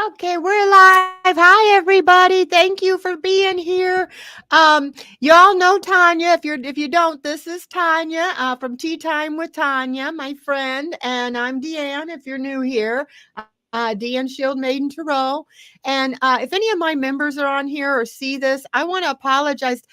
Okay, we're live. Hi, everybody. Thank you for being here. You all know Tanya. If you don't, this is Tanya from Tea Time with Tanya, my friend, and I'm Deann. If you're new here, Deann Shield Maiden Tarot. And if any of my members are on here or see this, I want to apologize.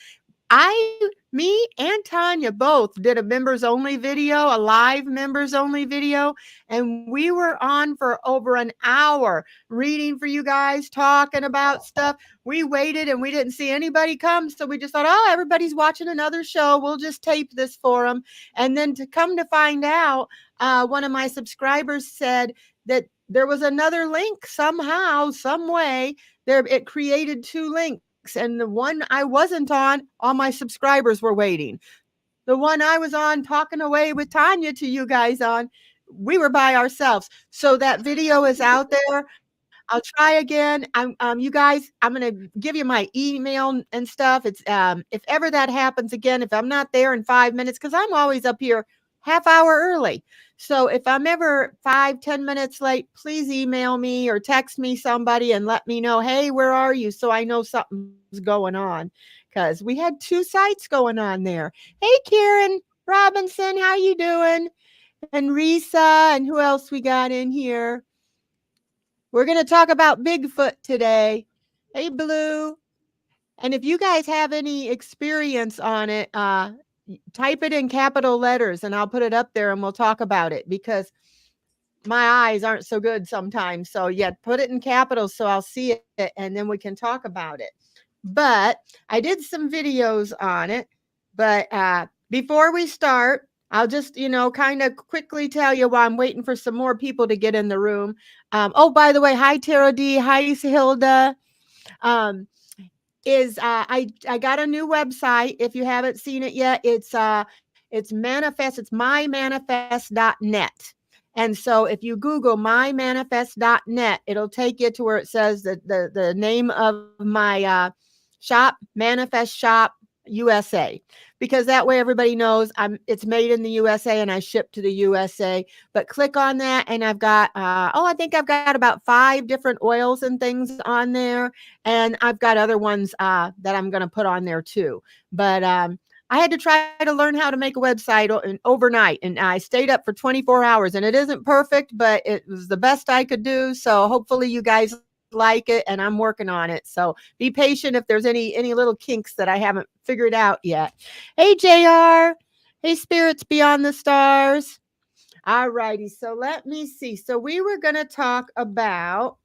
Me and Tanya both did a members only video, a live members only video, and we were on for over an hour reading for you guys, talking about stuff. We waited and we didn't see anybody come, so we just thought, oh, everybody's watching another show. We'll just tape this for them. And then to come to find out, one of my subscribers said that there was another link somehow, some way. There, it created two links. And the one I wasn't on, all my subscribers were waiting. The one I was on talking away with Tanya to you guys on, we were by ourselves. So that video is out there. I'll try again. You guys, I'm gonna give you my email and stuff. It's if ever that happens again, if I'm not there in 5 minutes, because I'm always up here half hour early. So if I'm ever 5-10 minutes late, please email me or text me somebody and let me know, hey, where are you? So I know something's going on, because we had two sites going on there. Hey, Karen Robinson, how you doing? And Risa, and who else we got in here? We're going to talk about Bigfoot today. Hey, Blue. And if you guys have any experience on it, type it in capital letters and I'll put it up there and we'll talk about it, because my eyes aren't so good sometimes. So yeah, put it in capitals so I'll see it and then we can talk about it. But I did some videos on it. But before we start, I'll just, kind of quickly tell you while I'm waiting for some more people to get in the room. Oh, by the way, hi, Tara D. Hi, Hilda. I got a new website. If you haven't seen it yet, it's Manifest. It's mymanifest.net. And so if you Google mymanifest.net, it'll take you to where it says that the name of my shop, Manifest Shop USA, because that way everybody knows it's made in the USA and I ship to the USA. But click on that and I've got I think I've got about 5 different oils and things on there, and I've got other ones that I'm going to put on there too. But I had to try to learn how to make a website overnight, and I stayed up for 24 hours, and it isn't perfect, but it was the best I could do. So hopefully you guys like it, and I'm working on it. So be patient if there's any little kinks that I haven't figured out yet. Hey, JR. Hey, Spirits Beyond the Stars. All righty. So let me see. So we were going to talk about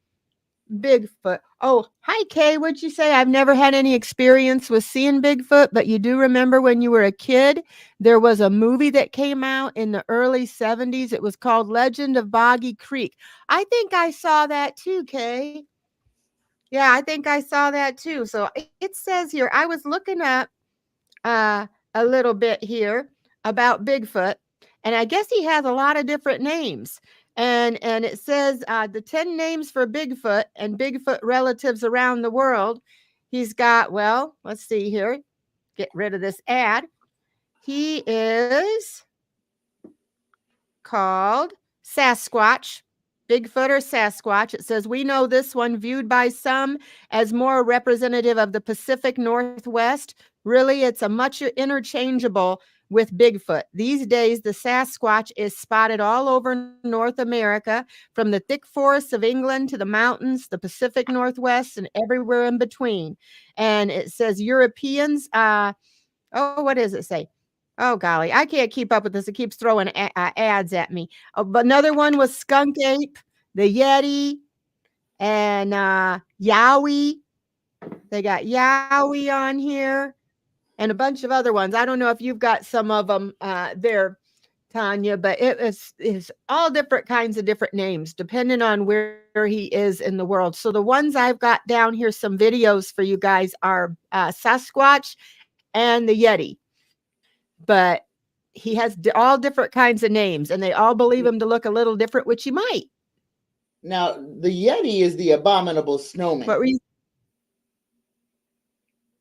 Bigfoot. Oh, hi, Kay. What'd you say? I've never had any experience with seeing Bigfoot, but you do remember when you were a kid, there was a movie that came out in the early 70s. It was called Legend of Boggy Creek. I think I saw that too, Kay. Yeah, I think I saw that too. So it says here, I was looking up a little bit here about Bigfoot, and I guess he has a lot of different names. And it says the 10 names for Bigfoot and Bigfoot relatives around the world. He's got, well, let's see here. Get rid of this ad. He is called Sasquatch. Bigfoot or Sasquatch. It says, we know this one viewed by some as more representative of the Pacific Northwest. Really, it's a much interchangeable with Bigfoot. These days, the Sasquatch is spotted all over North America, from the thick forests of England to the mountains, the Pacific Northwest, and everywhere in between. And it says Europeans, what does it say? Oh, golly, I can't keep up with this. It keeps throwing ads at me. But another one was skunk ape, the yeti, and yowie. They got yowie on here and a bunch of other ones. I don't know if you've got some of them there, Tanya, but it is all different kinds of different names depending on where he is in the world. So the ones I've got down here, some videos for you guys, are Sasquatch and the yeti. But he has all different kinds of names, and they all believe him to look a little different, which he might. Now, the Yeti is the abominable snowman. What were you?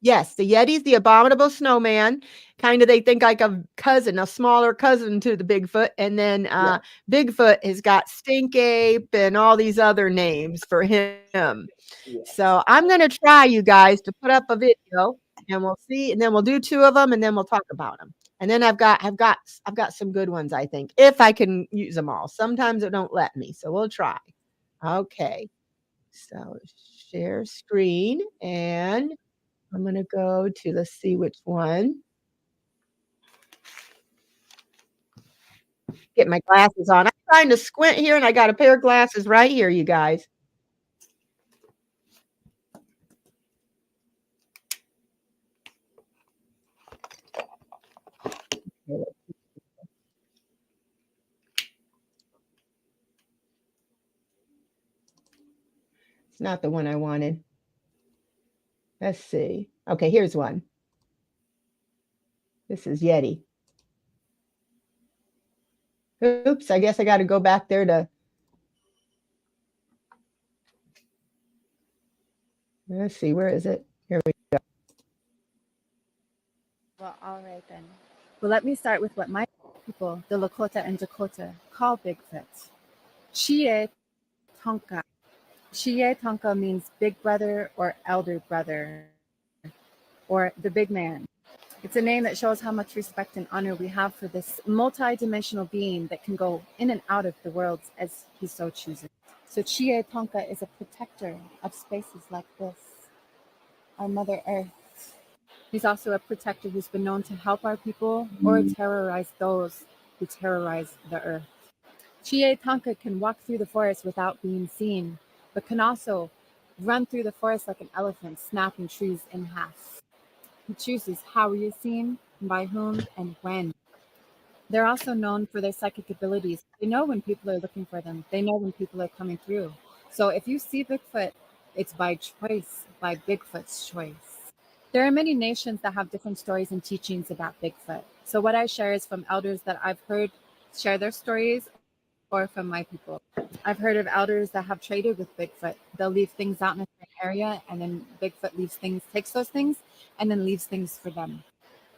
Yes, the Yeti's the abominable snowman. Kinda they think like a cousin, a smaller cousin to the Bigfoot, and then, Yeah, Bigfoot has got stink ape and all these other names for him. So, yes. I'm gonna try, you guys, to put up a video, and we'll see, and then we'll do 2 of them, and then we'll talk about them. And then I've got some good ones, I think, if I can use them all. Sometimes it don't let me, so we'll try. Okay. So, share screen, and I'm gonna go to let's see which one. Get my glasses on. I'm trying to squint here, and I got a pair of glasses right here, you guys. It's not the one I wanted. Let's see. Okay, here's one. This is Yeti. Oops, I guess I gotta go back there to let's see, where is it? Here we Well, all right then. Well, let me start with what my people, the Lakota and Dakota, call Bigfoot. Chie Tonka. Chie Tonka means big brother or elder brother or the big man. It's a name that shows how much respect and honor we have for this multi-dimensional being that can go in and out of the worlds as he so chooses. So Chie Tonka is a protector of spaces like this, our Mother Earth. He's also a protector who's been known to help our people or terrorize those who terrorize the earth. Chie Tonka can walk through the forest without being seen, but can also run through the forest like an elephant, snapping trees in half. He chooses how he is seen, by whom, and when. They're also known for their psychic abilities. They know when people are looking for them. They know when people are coming through. So if you see Bigfoot, it's by choice, by Bigfoot's choice. There are many nations that have different stories and teachings about Bigfoot. So what I share is from elders that I've heard share their stories or from my people. I've heard of elders that have traded with Bigfoot. They'll leave things out in a certain area and then Bigfoot leaves things, takes those things, and then leaves things for them.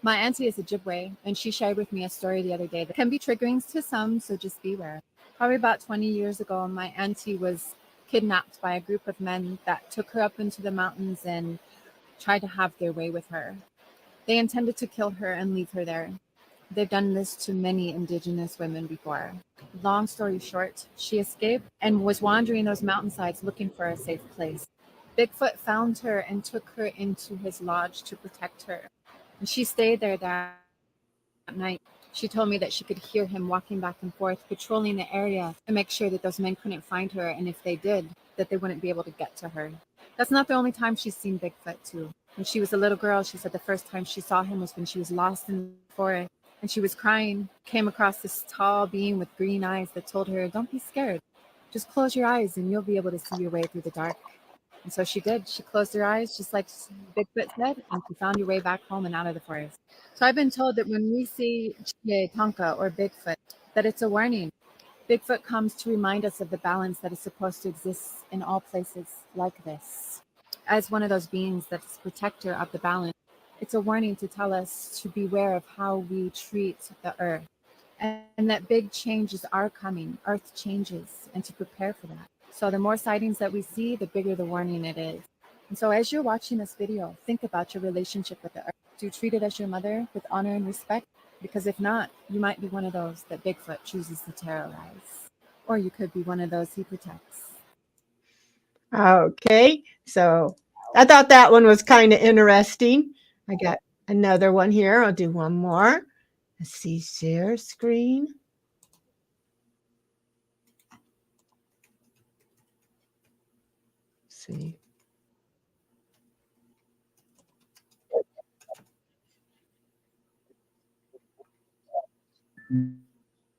My auntie is Ojibwe, and she shared with me a story the other day that can be triggering to some, so just beware. Probably about 20 years ago, my auntie was kidnapped by a group of men that took her up into the mountains and tried to have their way with her. They intended to kill her and leave her there. They've done this to many Indigenous women before. Long story short, she escaped and was wandering those mountainsides looking for a safe place. Bigfoot found her and took her into his lodge to protect her. And she stayed there that night. She told me that she could hear him walking back and forth, patrolling the area to make sure that those men couldn't find her, and if they did, that they wouldn't be able to get to her. That's not the only time she's seen Bigfoot, too. When she was a little girl, she said the first time she saw him was when she was lost in the forest and she was crying, came across this tall being with green eyes that told her, "Don't be scared. Just close your eyes and you'll be able to see your way through the dark." And so she did. She closed her eyes, just like Bigfoot said, and she found her way back home and out of the forest. So I've been told that when we see Chie Tonka or Bigfoot, that it's a warning. Bigfoot comes to remind us of the balance that is supposed to exist in all places like this. As one of those beings that's protector of the balance, it's a warning to tell us to beware of how we treat the earth and that big changes are coming. Earth changes, and to prepare for that. So the more sightings that we see, the bigger the warning it is. And so as you're watching this video, think about your relationship with the earth. Do you treat it as your mother with honor and respect? Because if not, you might be one of those that Bigfoot chooses to terrorize. Or you could be one of those he protects. go. Okay, so I thought that one was kinda interesting. I got another one here. I'll do one more. Let's see, share screen. See.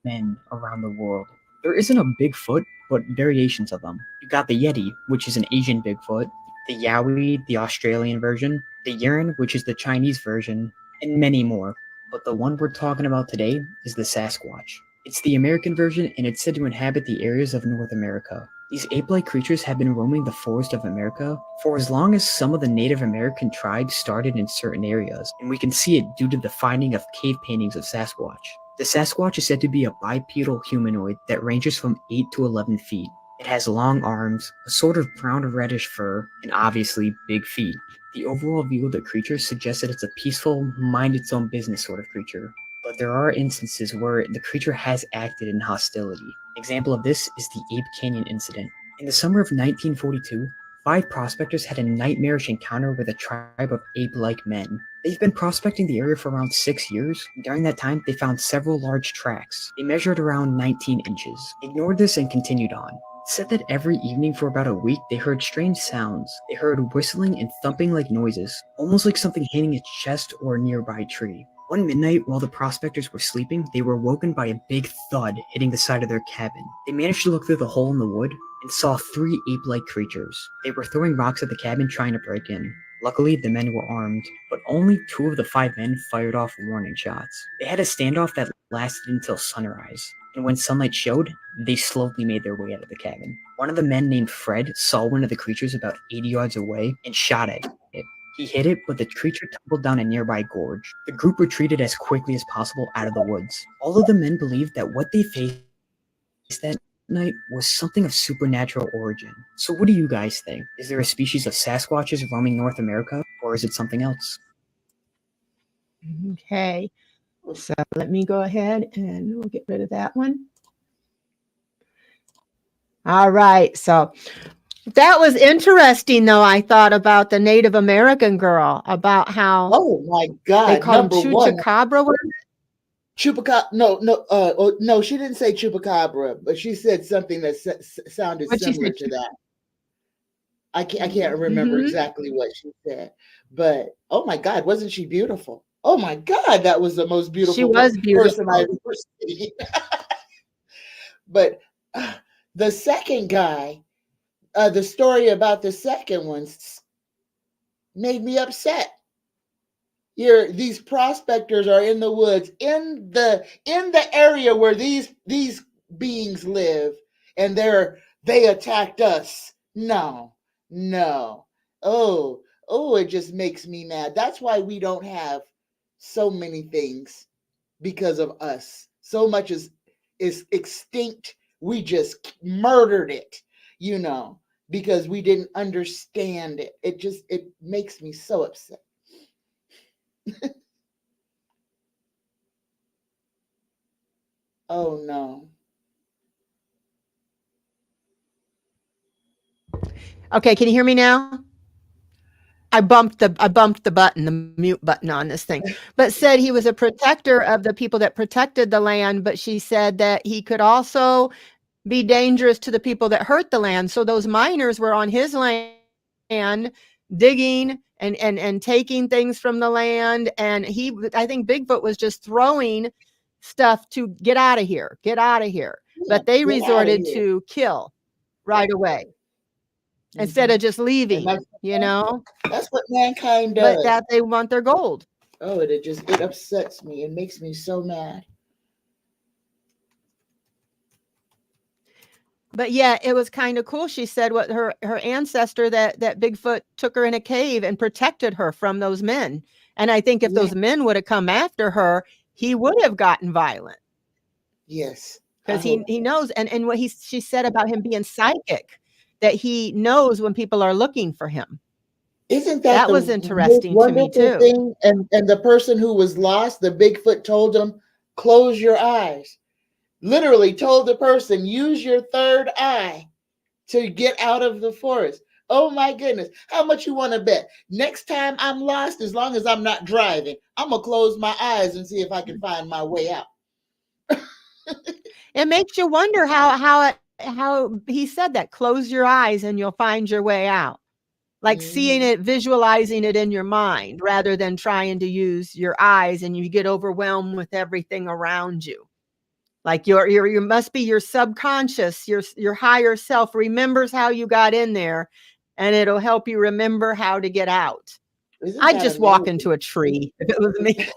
Men around the world. There isn't a Bigfoot, but variations of them. You got the Yeti, which is an Asian Bigfoot, the Yowie, the Australian version, the Yern, which is the Chinese version, and many more. But the one we're talking about today is the Sasquatch. It's the American version, and it's said to inhabit the areas of North America. These ape-like creatures have been roaming the forest of America for as long as some of the Native American tribes started in certain areas, and we can see it due to the finding of cave paintings of Sasquatch. The Sasquatch is said to be a bipedal humanoid that ranges from 8 to 11 feet. It has long arms, a sort of brown or reddish fur, and obviously big feet. The overall view of the creature suggests that it's a peaceful, mind-its-own-business sort of creature. But there are instances where the creature has acted in hostility. Example of this is the Ape Canyon incident. In the summer of 1942, 5 prospectors had a nightmarish encounter with a tribe of ape-like men. They've been prospecting the area for around 6 years. During that time, they found several large tracks. They measured around 19 inches, ignored this, and continued on. Said that every evening for about a week, they heard strange sounds. They heard whistling and thumping like noises, almost like something hitting its chest or a nearby tree. One midnight, while the prospectors were sleeping, they were woken by a big thud hitting the side of their cabin. They managed to look through the hole in the wood and saw 3 ape-like creatures. They were throwing rocks at the cabin trying to break in. Luckily, the men were armed, but only 2 of the 5 men fired off warning shots. They had a standoff that lasted until sunrise, and when sunlight showed, they slowly made their way out of the cabin. One of the men named Fred saw one of the creatures about 80 yards away and shot at it. He hit it, but the creature tumbled down a nearby gorge. The group retreated as quickly as possible out of the woods. All of the men believed that what they faced that night was something of supernatural origin. So what do you guys think? Is there a species of Sasquatches roaming North America, or is it something else? Okay, so let me go ahead and we'll get rid of that one. All right, so that was interesting, though. I thought about the Native American girl, about how Oh my God! they call Number them one, chupacabra. chupacabra. No, she didn't say chupacabra, but she said something that sounded What'd she similar say? to that. I can't remember exactly what she said, but oh my God, wasn't she beautiful? Oh my God, that was the most beautiful She was person I've beautiful. ever seen. But the second guy, the story about the second one made me upset. These prospectors are in the woods, in the area where these beings live, and they attacked us. No. Oh, it just makes me mad. That's why we don't have so many things, because of us. So much is extinct. We just murdered it, because we didn't understand it. It makes me so upset. Oh no. Okay, can you hear me now? I bumped the button, the mute button on this thing, but said he was a protector of the people that protected the land, but she said that he could also be dangerous to the people that hurt the land. So those miners were on his land digging and taking things from the land, and I think Bigfoot was just throwing stuff to get out of here, but they resorted to kill right away instead of just leaving, That's what mankind but does. that they want their gold. Oh, it upsets me. It makes me so mad. But yeah, it was kind of cool. She said what her ancestor, that Bigfoot took her in a cave and protected her from those men. And I think if those men would have come after her, he would have gotten violent. Yes. Because he knows, and what she said about him being psychic, that he knows when people are looking for him. Isn't that was interesting to me too. Thing? And the person who was lost, the Bigfoot told him, close your eyes. Literally told the person, use your third eye to get out of the forest. Oh my goodness. How much you want to bet? Next time I'm lost, as long as I'm not driving, I'm going to close my eyes and see if I can find my way out. It makes you wonder how he said that, close your eyes and you'll find your way out. Like seeing it, visualizing it in your mind rather than trying to use your eyes, and you get overwhelmed with everything around you. Like you must be your subconscious, your higher self remembers how you got in there, and it'll help you remember how to get out. I'd just walk into a tree if it was me.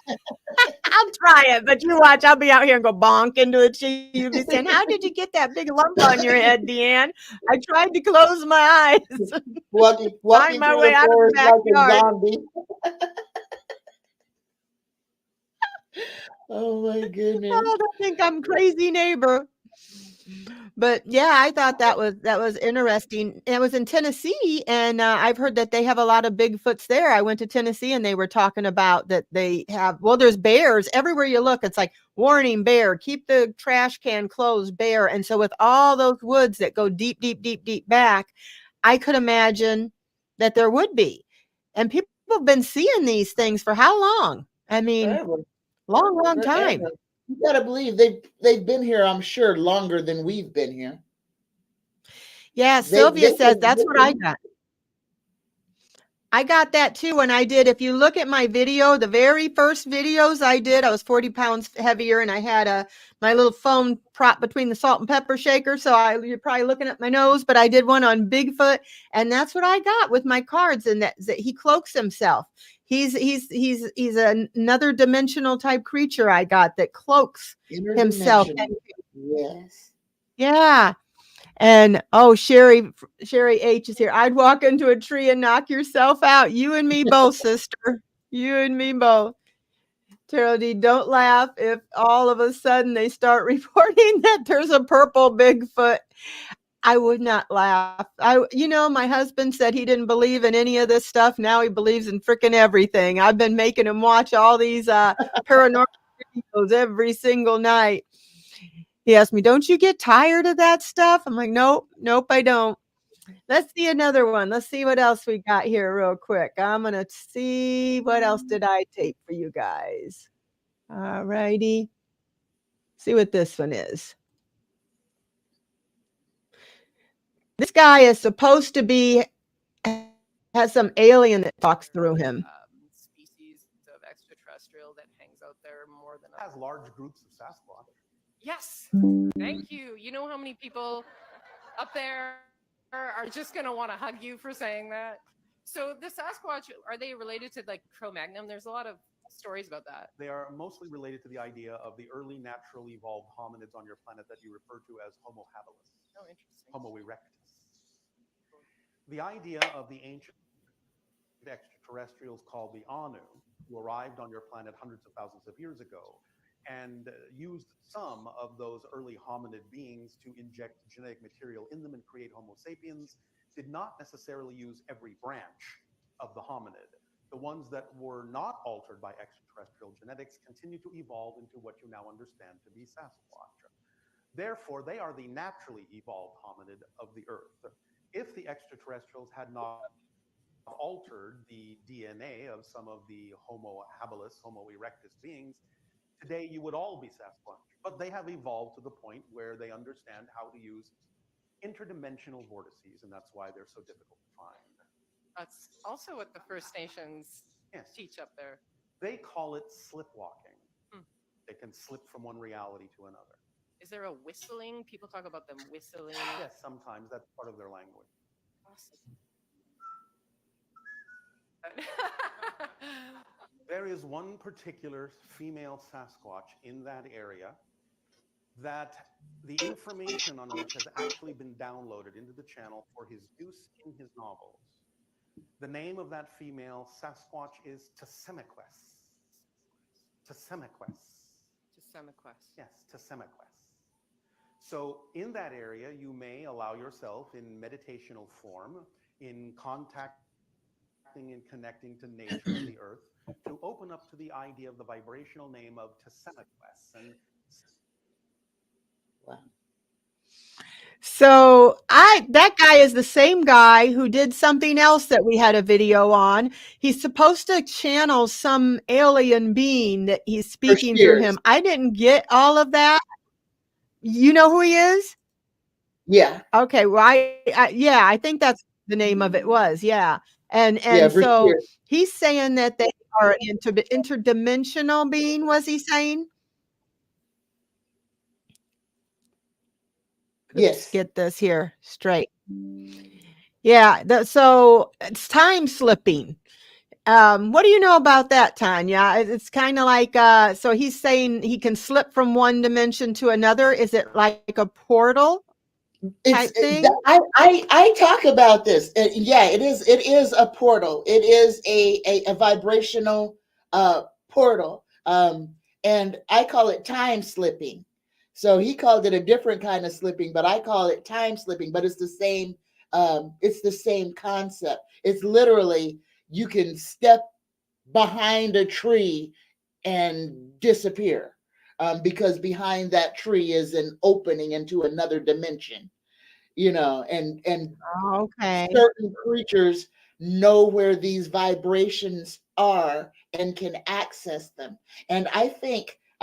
I'll try it, but you watch. I'll be out here and go bonk into a tree. You'll be saying, "How did you get that big lump on your head, Deann?" I tried to close my eyes, walking find my through way the out of the forest like a backyard. zombie. Oh my goodness. Oh, I think I'm crazy neighbor. But yeah, I thought that was interesting. It was in Tennessee, and I've heard that they have a lot of Bigfoots there. I went to Tennessee, and they were talking about that they have. Well, there's bears everywhere you look. It's like warning bear, keep the trash can closed, bear. And so with all those woods that go deep, deep, deep, deep back, I could imagine that there would be. And people have been seeing these things for how long? I mean, Forever. long time. Forever. You gotta believe they've been here, I'm sure, longer than we've been here. Yeah, They Sylvia says can that's what I got. I got that too when I did. If you look at my video, the very first videos I did, I was 40 pounds heavier and I had my little phone prop between the salt and pepper shaker. So you're probably looking at my nose, but I did one on Bigfoot, and that's what I got with my cards. And that he cloaks himself. He's another dimensional type creature I got that cloaks himself. interdimensional. Yes. Yeah. And oh, Sherry H is here. I'd walk into a tree and knock yourself out. You and me both, sister. You and me both. Terrell D, don't laugh if all of a sudden they start reporting that there's a purple Bigfoot. I would not laugh. My husband said he didn't believe in any of this stuff. Now he believes in freaking everything. I've been making him watch all these paranormal videos every single night. He asked me, "Don't you get tired of that stuff?" I'm like, nope, I don't. Let's see another one. Let's see what else we got here real quick. I'm going to see what else did I tape for you guys. All righty. See what this one is. This guy is supposed to has some alien that talks through him. Species of extraterrestrial that hangs out there more than has large groups of Sasquatch. Yes. Thank you. You know how many people up there are just going to want to hug you for saying that? So the Sasquatch, are they related to like Cro-Magnon? There's a lot of stories about that. They are mostly related to the idea of the early naturally evolved hominids on your planet that you refer to as Homo habilis. Oh, interesting. Homo erectus. The idea of the ancient extraterrestrials called the Anu, who arrived on your planet hundreds of thousands of years ago, and used some of those early hominid beings to inject genetic material in them and create Homo sapiens, did not necessarily use every branch of the hominid. The ones that were not altered by extraterrestrial genetics continue to evolve into what you now understand to be Sasquatch. Therefore, they are the naturally evolved hominid of the Earth. If the extraterrestrials had not altered the DNA of some of the Homo habilis, Homo erectus beings, today you would all be Sasquatch. But they have evolved to the point where they understand how to use interdimensional vortices, and that's why they're so difficult to find. That's also what the First Nations teach up there. They call it slipwalking. They can slip from one reality to another. Is there a whistling? People talk about them whistling. Yes, sometimes that's part of their language. Awesome. There is one particular female Sasquatch in that area that the information on which has actually been downloaded into the channel for his use in his novels. The name of that female Sasquatch is Tsemiquest. Tsemiquest. Tsemiquest. Yes, Tsemiquest. So in that area, you may allow yourself in meditational form, in contacting and connecting to nature and the earth, to open up to the idea of the vibrational name of Tsemiquest. And Wow. So that guy is the same guy who did something else that we had a video on. He's supposed to channel some alien being that he's speaking through him. I didn't get all of that. You know who he is? Yeah. Okay. Well, I think that's the name of it was. Yeah. And so he's saying that they are an interdimensional being. Was he saying? Yes. Get this here straight. Yeah. So it's time slipping. What do you know about that, Tanya? It's kind of like, so he's saying he can slip from one dimension to another. Is it like a portal type thing? I talk about this. Yeah, it is a portal. It is a vibrational portal. And I call it time slipping. So he called it a different kind of slipping, but I call it time slipping. But it's the same concept. It's literally you can step behind a tree and disappear, because behind that tree is an opening into another dimension, and Oh, okay. certain creatures know where these vibrations are and can access them. And I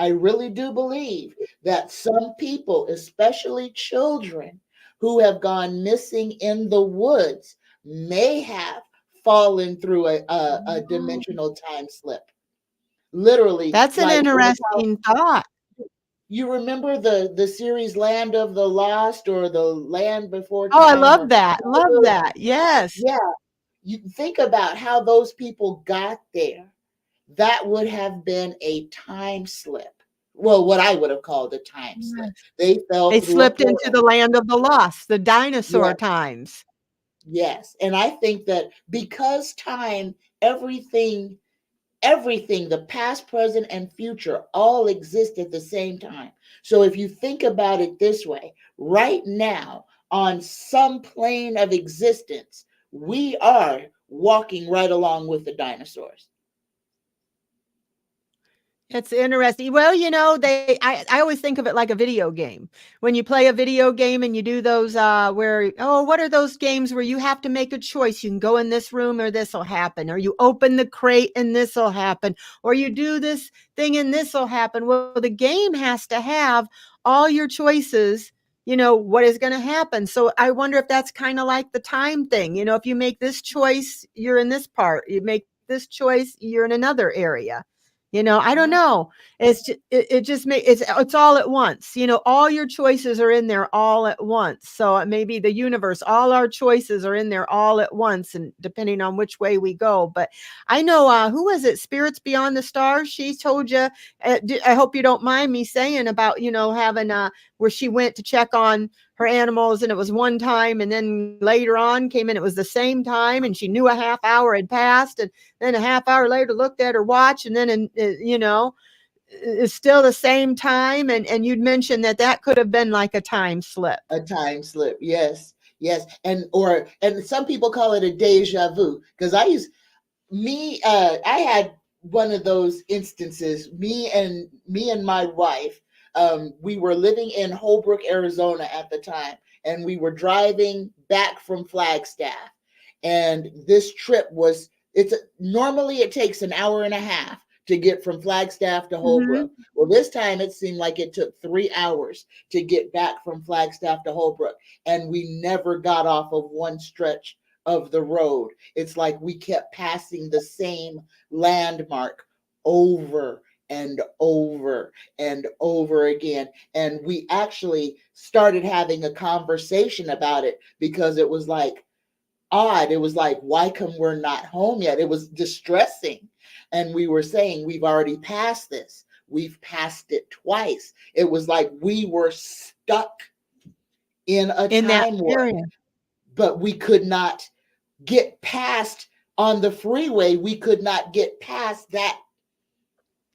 really do believe that some people, especially children who have gone missing in the woods, may have fallen through a dimensional time slip. Literally, That's an like interesting thought. you remember the series Land of the Lost or the Land Before Oh, I Time, love or that. Love that. Yes. yeah, you think about how those people got there. That would have been a time slip. Well, what I would have called a time slip. Yes. They fell They through a slipped into portal. the land of the lost, the dinosaur Yes, times. yes. And I think that because time, everything, the past, present, and future, all exist at the same time. So if you think about it this way, right now, on some plane of existence, we are walking right along with the dinosaurs. It's interesting. Well, I always think of it like a video game. When you play a video game and you do those, what are those games where you have to make a choice? You can go in this room or this will happen, or you open the crate and this will happen, or you do this thing and this will happen. Well, the game has to have all your choices, what is going to happen. So I wonder if that's kind of like the time thing. If you make this choice, you're in this part. You make this choice, you're in another area. I don't Yeah. know. It just it's all at once. All your choices are in there all at once. So maybe the universe, all our choices are in there all at once, and depending on which way we go. But I know, who was it? Spirits Beyond the Stars. She told you. I hope you don't mind me saying about having where she went to check on her animals, and it was one time, and then later on came in, it was the same time, and she knew a half hour had passed, and then a half hour later looked at her watch, and then it's still the same time, and you'd mentioned that could have been like a time slip. A time slip, yes, yes. And some people call it a deja vu, because I had one of those instances. Me and my wife, we were living in Holbrook, Arizona at the time, and we were driving back from Flagstaff. And this trip was normally it takes an hour and a half to get from Flagstaff to Holbrook. Mm-hmm. Well, this time it seemed like it took 3 hours to get back from Flagstaff to Holbrook, and we never got off of one stretch of the road. It's like we kept passing the same landmark over and over and over again. And we actually started having a conversation about it, because it was like odd. It was like, why come we're not home yet? It was distressing. And we were saying, we've already passed this. We've passed it twice. It was like we were stuck in a In that time warp, area. but we could not get past on the freeway. We could not get past that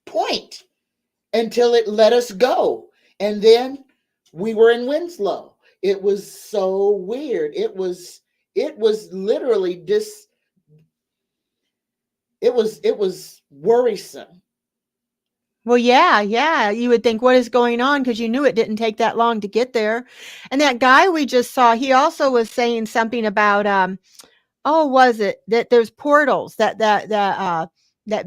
point until it let us go. And then we were in Winslow. It was so weird. It was literally it was worrisome. Well, yeah. You would think, what is going on? Because you knew it didn't take that long to get there. And that guy we just saw, he also was saying something about, was it that there's portals, that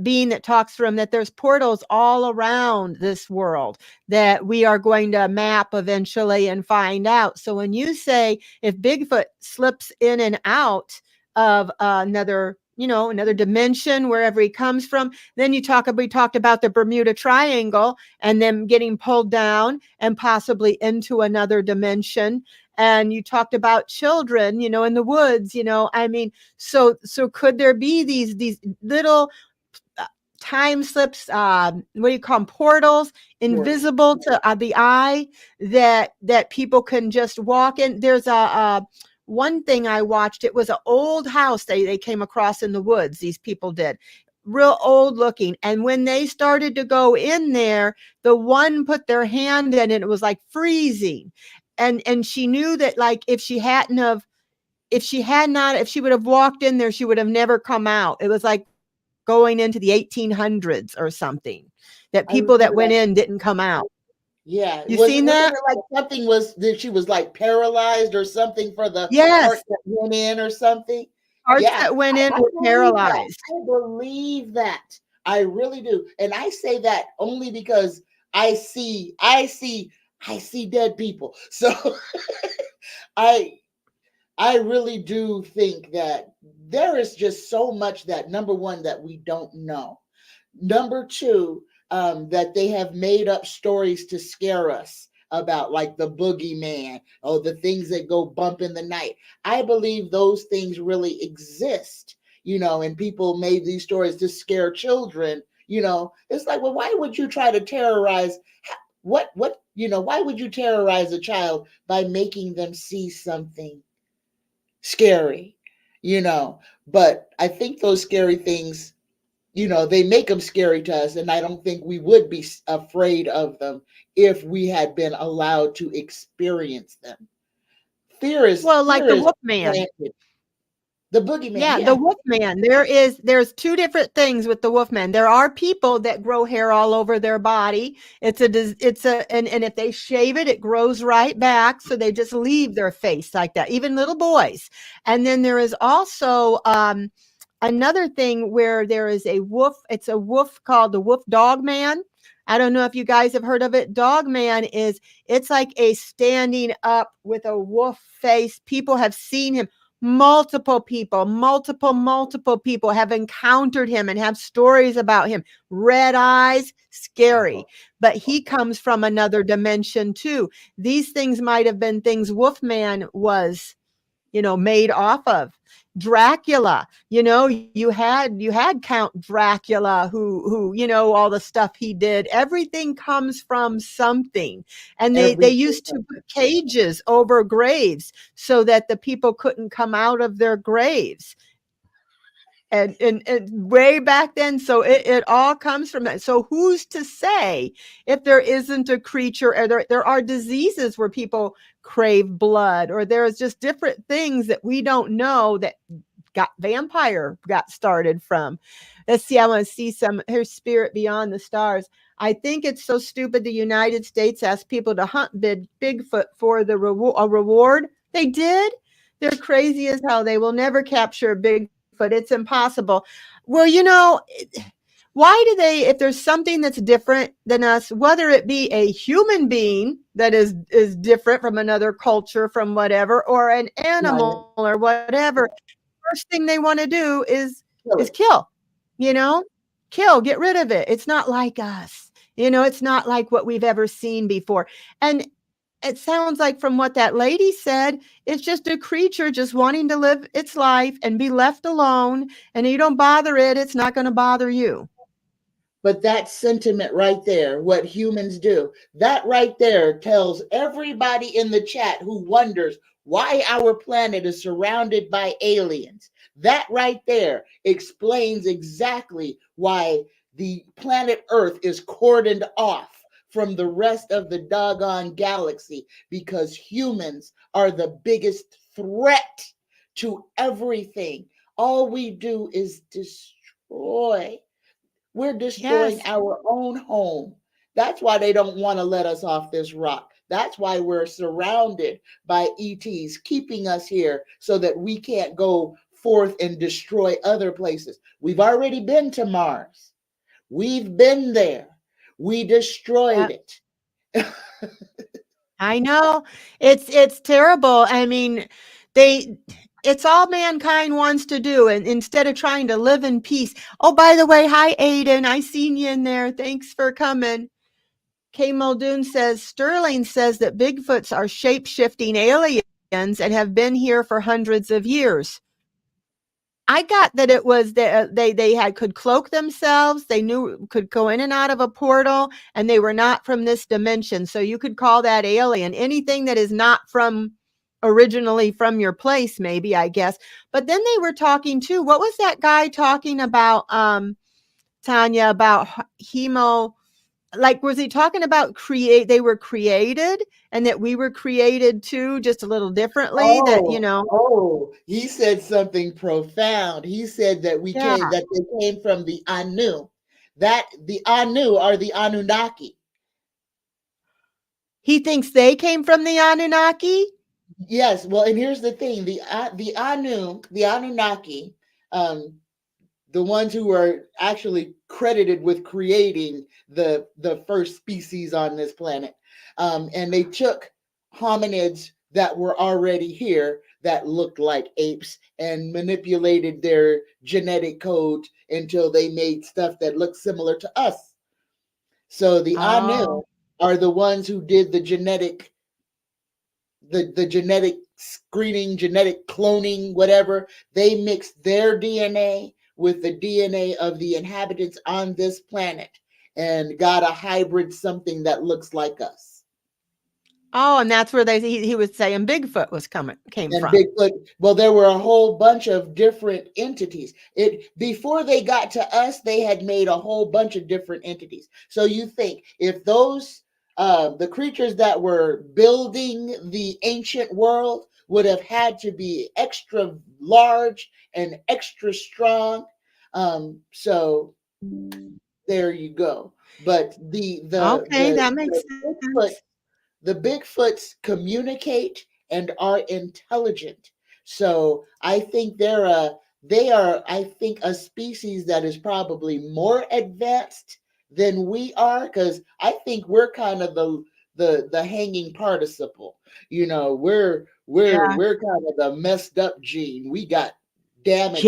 being that talks from, that there's portals all around this world that we are going to map eventually and find out. So when you say if Bigfoot slips in and out of another dimension, wherever he comes from, then we talked about the Bermuda Triangle and them getting pulled down and possibly into another dimension. and you talked about children, in the woods, I mean, so could there be these little uh, time slips, what do you call them, portals, Portal. invisible to the eye, that people can just walk in? There's a one thing I watched. It was an old house they came across in the woods. These people did, real old looking, and when they started to go in there, the one put their hand in it. It was like freezing, and she knew that, like, if she would have walked in there, she would have never come out. It was like going into the 1800s or something, that I people that remember went that. in didn't come out. Yeah. You Was it seen wasn't that? it like something was that she was like paralyzed or something for the part Yes. that went in or something? Parts Yeah. that went in I were believe that. paralyzed. I believe that. I really do. And I say that only because I see dead people. So I I really do think that there is just so much that, number one, that we don't know. Number two, that they have made up stories to scare us about, like the boogeyman or the things that go bump in the night. I believe those things really exist, and people made these stories to scare children. It's like, well, why would you try to terrorize? Why would you terrorize a child by making them see something scary? you know but I think those scary things, they make them scary to us, and I don't think we would be afraid of them if we had been allowed to experience them. fear is Well, like fear the is Wolfman. planted. The boogeyman, Yeah, the yeah. Wolfman. There's two different things with the Wolfman. There are people that grow hair all over their body. And if they shave it, it grows right back. So they just leave their face like that, even little boys. And then there is also another thing where there is a wolf. It's a wolf called the wolf dog man. I don't know if you guys have heard of it. Dog man it's like a standing up with a wolf face. People have seen him. Multiple people have encountered him and have stories about him. Red eyes, scary. But he comes from another dimension too. These things might have been things Wolfman was, made off of. Dracula, you had Count Dracula, who all the stuff he did. Everything comes from something. And they Everything. used to put cages over graves so that the people couldn't come out of their graves. And way back then, so it all comes from that. So who's to say if there isn't a creature, or there are diseases where people crave blood, or there's just different things that we don't know that vampire got started from. Let's see, I want to see her spirit beyond the stars. I think it's so stupid the United States asked people to hunt Bigfoot for the reward. They did. They're crazy as hell. They will never capture a Bigfoot. It's impossible. Well, why do they, if there's something that's different than us, whether it be a human being that is different from another culture, from whatever, or an Right. animal or whatever, first thing they want to do Kill is it. kill, you know, get rid of it. It's not like us. It's not like what we've ever seen before. And it sounds like, from what that lady said, it's just a creature just wanting to live its life and be left alone. And you don't bother it, it's not going to bother you. But that sentiment right there, what humans do, that right there tells everybody in the chat who wonders why our planet is surrounded by aliens. That right there explains exactly why the planet Earth is cordoned off from the rest of the doggone galaxy, because humans are the biggest threat to everything. All we do is destroy. We're destroying Yes. our own home. That's why they don't want to let us off this rock. That's why we're surrounded by ETs, keeping us here so that we can't go forth and destroy other places. We've already been to Mars. We've been there. We destroyed Yeah. it. I know. It's terrible. I mean, they it's all mankind wants to do, and instead of trying to live in peace. Oh, by the way, hi Aiden. I seen you in there. Thanks for coming. K. Muldoon says, Sterling says that Bigfoots are shape-shifting aliens and have been here for hundreds of years. I got that it was that they had could cloak themselves. They could go in and out of a portal, and they were not from this dimension. So you could call that alien. Anything that is not originally from your place, maybe, I guess. But then they were talking too. What was that guy talking about, Tanya, about hemo? Like, was he talking about they were created and that we were created too, just a little differently? He said something profound. He said that Yeah. that they came from the Anu. That the Anu are the Anunnaki. He thinks they came from the Anunnaki? Yes. Well, and here's the thing: the Anu, the Anunnaki, the ones who are actually credited with creating the first species on this planet, and they took hominids that were already here that looked like apes and manipulated their genetic code until they made stuff that looked similar to us. So the Anu are the ones who did the genetic screening, genetic cloning, whatever. They mixed their DNA with the DNA of the inhabitants on this planet and got a hybrid something that looks like us. Oh, and that's where he was saying Bigfoot came from. Bigfoot, well, there were a whole bunch of different entities. Before they got to us, they had made a whole bunch of different entities. So you think if those the creatures that were building the ancient world would have had to be extra large and extra strong. So there you go. But that makes sense. The Bigfoots communicate and are intelligent. So I think they are I think a species that is probably more advanced than we are, because I think we're kind of the hanging participle. You know, we're kind of the messed up gene. We got damaged.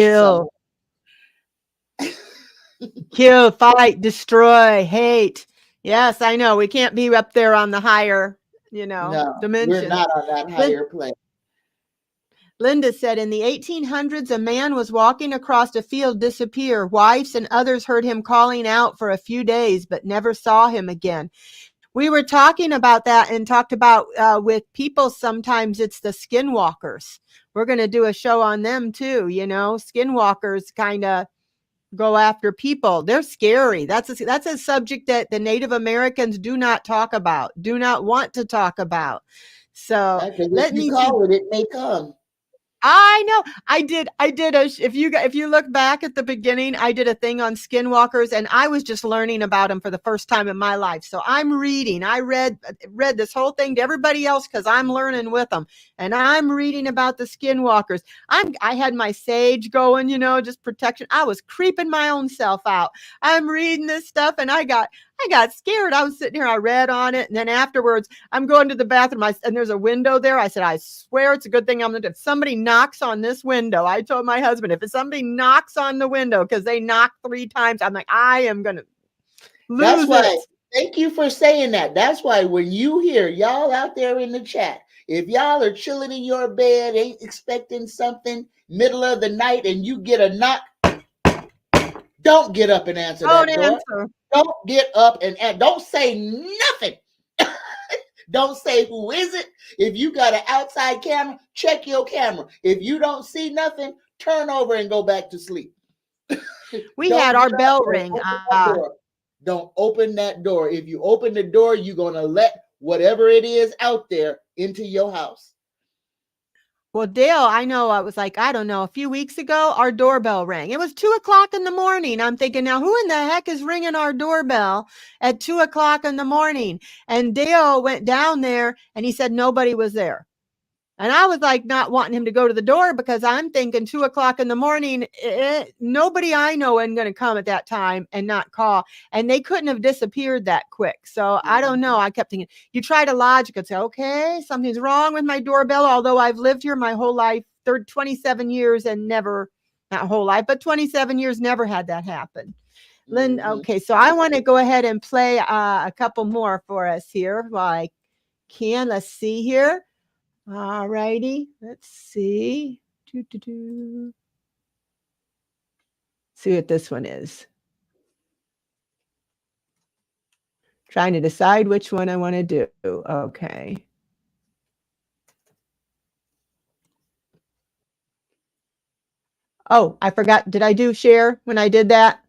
Kill, fight, destroy, hate. Yes, I know. We can't be up there on the higher, dimension. We're not on that higher plane. Linda said, in the 1800s, a man was walking across a field, disappear. Wives and others heard him calling out for a few days, but never saw him again. We were talking about that and talked about with people, sometimes it's the skinwalkers. We're going to do a show on them too. Skinwalkers kind of go after people. They're scary. That's a subject that the Native Americans do not talk about, do not want to talk about. So if you call it, it may come. I know. I did if you look back at the beginning, I did a thing on skinwalkers, and I was just learning about them for the first time in my life. So I read this whole thing to everybody else because I'm learning with them, and I'm reading about the skinwalkers. I had my sage going, just protection. I was creeping my own self out. I'm reading this stuff, and I got scared. I was sitting here, I read on it, and then afterwards I'm going to the bathroom, and there's a window there. I said, I swear it's a good thing if somebody knocks on this window. I told my husband, if somebody knocks on the window, because they knocked 3 times, I'm like, I am going to lose it. Thank you for saying that. That's why when you hear y'all out there in the chat, if y'all are chilling in your bed, ain't expecting something, middle of the night, and you get a knock, don't get up and answer that door. Don't get up and don't say nothing. Don't say who is it. If you got an outside camera, check your camera. If you don't see nothing, turn over and go back to sleep. We had our bell ring. Don't open that door. If you open the door, you're going to let whatever it is out there into your house. Well, Dale, I know I was like, I don't know, a few weeks ago, our doorbell rang. It was 2:00 in the morning. I'm thinking, now who in the heck is ringing our doorbell at 2:00 in the morning? And Dale went down there and he said nobody was there. And I was like, not wanting him to go to the door because I'm thinking 2:00 in the morning, nobody I know isn't going to come at that time and not call. And they couldn't have disappeared that quick. So I don't know. I kept thinking, you try to logic and say, okay, something's wrong with my doorbell. Although I've lived here my whole life, 27 years and never, not whole life, but 27 years, never had that happen. Lynn, Mhm. okay, so I want to go ahead and play a couple more for us here while I can. Let's see here. All righty, let's see. See what this one is. Trying to decide which one I want to do. Okay. Oh, I forgot. Did I do share when I did that?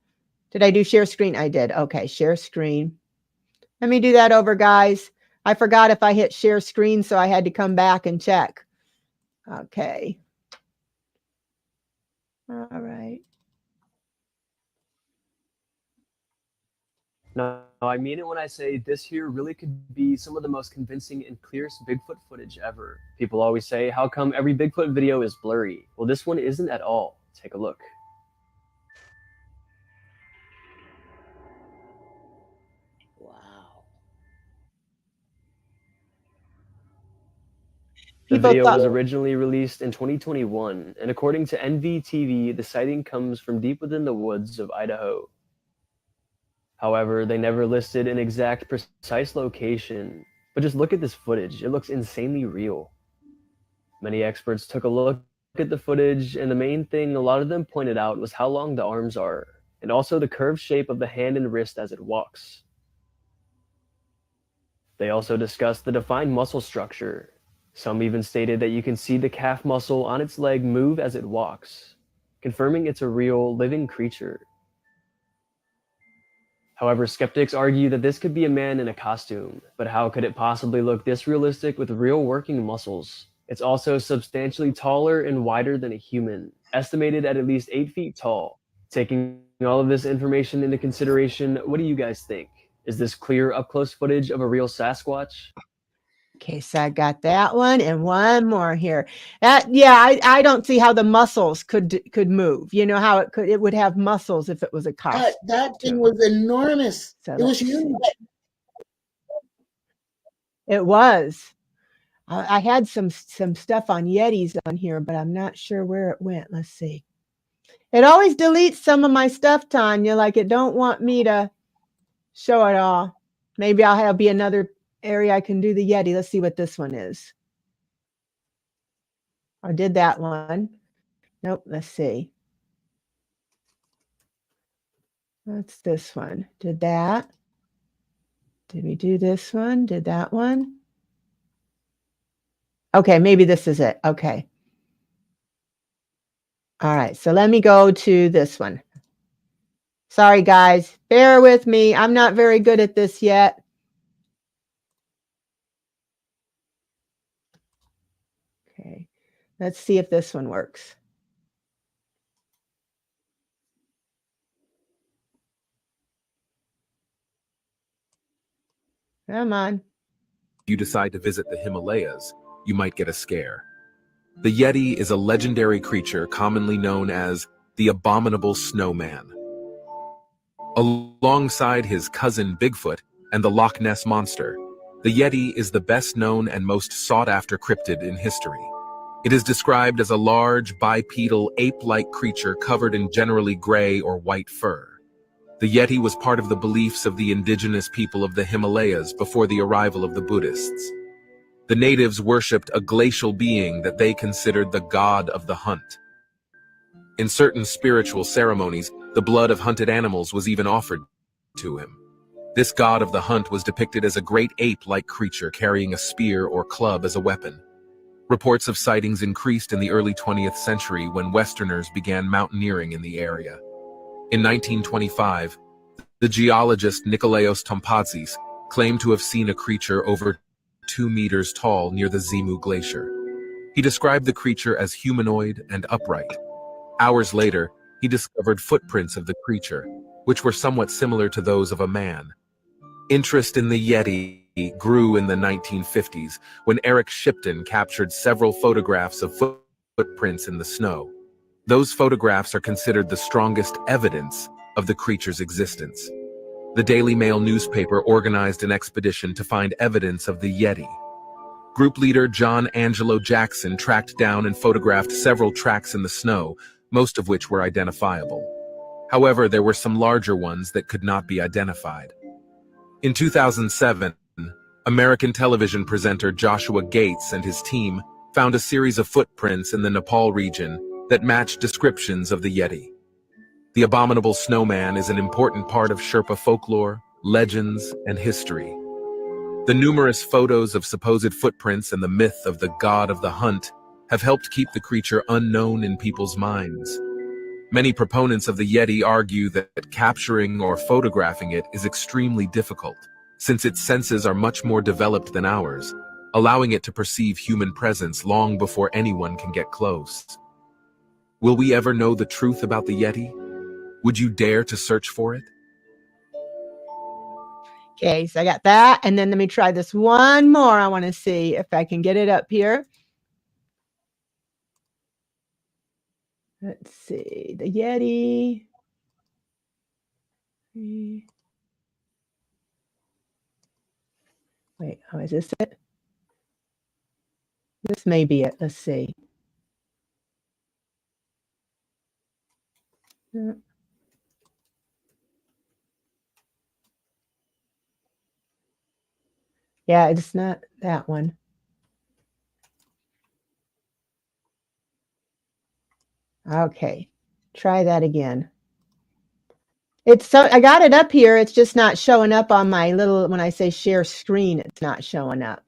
Did I do share screen? I did. Okay, share screen. Let me do that over, guys. I forgot if I hit share screen, so I had to come back and check. Okay. All right. No, I mean it when I say this here really could be some of the most convincing and clearest Bigfoot footage ever. People always say, how come every Bigfoot video is blurry? Well, this one isn't at all. Take a look. Wow. The People video was thought, originally released in 2021, and according to NVTV, the sighting comes from deep within the woods of Idaho. However, they never listed an exact precise location, but just look at this footage. It looks insanely real. Many experts took a look at the footage, and the main thing a lot of them pointed out was how long the arms are, and also the curved shape of the hand and wrist as it walks. They also discussed the defined muscle structure. Some even stated that you can see the calf muscle on its leg move as it walks, confirming it's a real, living creature. However, skeptics argue that this could be a man in a costume, but how could it possibly look this realistic with real working muscles? It's also substantially taller and wider than a human, estimated at least 8 feet tall. Taking all of this information into consideration, what do you guys think? Is this clear up-close footage of a real Sasquatch? okay, so I got that one and one more here. I don't see how the muscles could move. You know how it would have muscles if it was a costume. That thing was enormous. So It was let's see. huge. It was. I had some stuff on yetis on here, but I'm not sure where it went. Let's see. It always deletes some of my stuff, Tanya. Like it don't want me to show it all. Maybe I'll have be another area I can do the yeti. Let's see what this one is. I did that one. Nope. Let's see. What's this one? Did that. Did we do this one? Did that one? Okay, maybe this is it. Okay. All right, so let me go to this one. Sorry, guys. Bear with me. I'm not very good at this yet. Okay, let's see if this one works. Come on. If you decide to visit the Himalayas, you might get a scare. The Yeti is a legendary creature commonly known as the Abominable Snowman. Alongside his cousin Bigfoot and the Loch Ness Monster, the Yeti is the best known and most sought-after cryptid in history. It is described as a large, bipedal, ape-like creature covered in generally gray or white fur. The Yeti was part of the beliefs of the indigenous people of the Himalayas before the arrival of the Buddhists. The natives worshipped a glacial being that they considered the god of the hunt. In certain spiritual ceremonies, the blood of hunted animals was even offered to him. This god of the hunt was depicted as a great ape-like creature carrying a spear or club as a weapon. Reports of sightings increased in the early 20th century when Westerners began mountaineering in the area. In 1925, the geologist Nikolaos Tompazis claimed to have seen a creature over 2 meters tall near the Zimu Glacier. He described the creature as humanoid and upright. Hours later, he discovered footprints of the creature, which were somewhat similar to those of a man. Interest in the Yeti grew in the 1950s when Eric Shipton captured several photographs of footprints in the snow. Those photographs are considered the strongest evidence of the creature's existence. The Daily Mail newspaper organized an expedition to find evidence of the Yeti. Group leader John Angelo Jackson tracked down and photographed several tracks in the snow, most of which were identifiable. However, there were some larger ones that could not be identified. In 2007, American television presenter Joshua Gates and his team found a series of footprints in the Nepal region that matched descriptions of the Yeti. The abominable snowman is an important part of Sherpa folklore, legends, and history. The numerous photos of supposed footprints and the myth of the god of the hunt have helped keep the creature unknown in people's minds. Many proponents of the Yeti argue that capturing or photographing it is extremely difficult, since its senses are much more developed than ours, allowing it to perceive human presence long before anyone can get close. Will we ever know the truth about the Yeti? Would you dare to search for it? Okay, so I got that. And then let me try this one more. I want to see if I can get it up here. Let's see. The Yeti. Wait, oh, is this it? This may be it. Let's see. Yeah, it's not that one. Okay, try that again. It's so I got it up here. It's just not showing up on my little, when I say share screen, it's not showing up.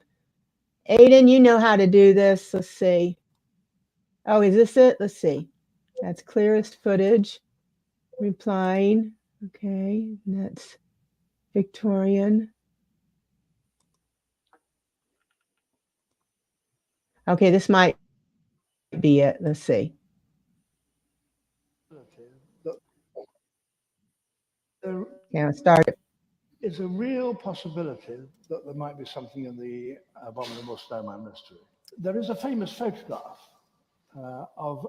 Aiden, you know how to do this. Let's see. Oh, is this it? Let's see. That's clearest footage. Replying. Okay, that's Victorian. Okay, this might be it. Let's see. Yeah, start it. It's a real possibility that there might be something in the abominable snowman mystery. There is a famous photograph of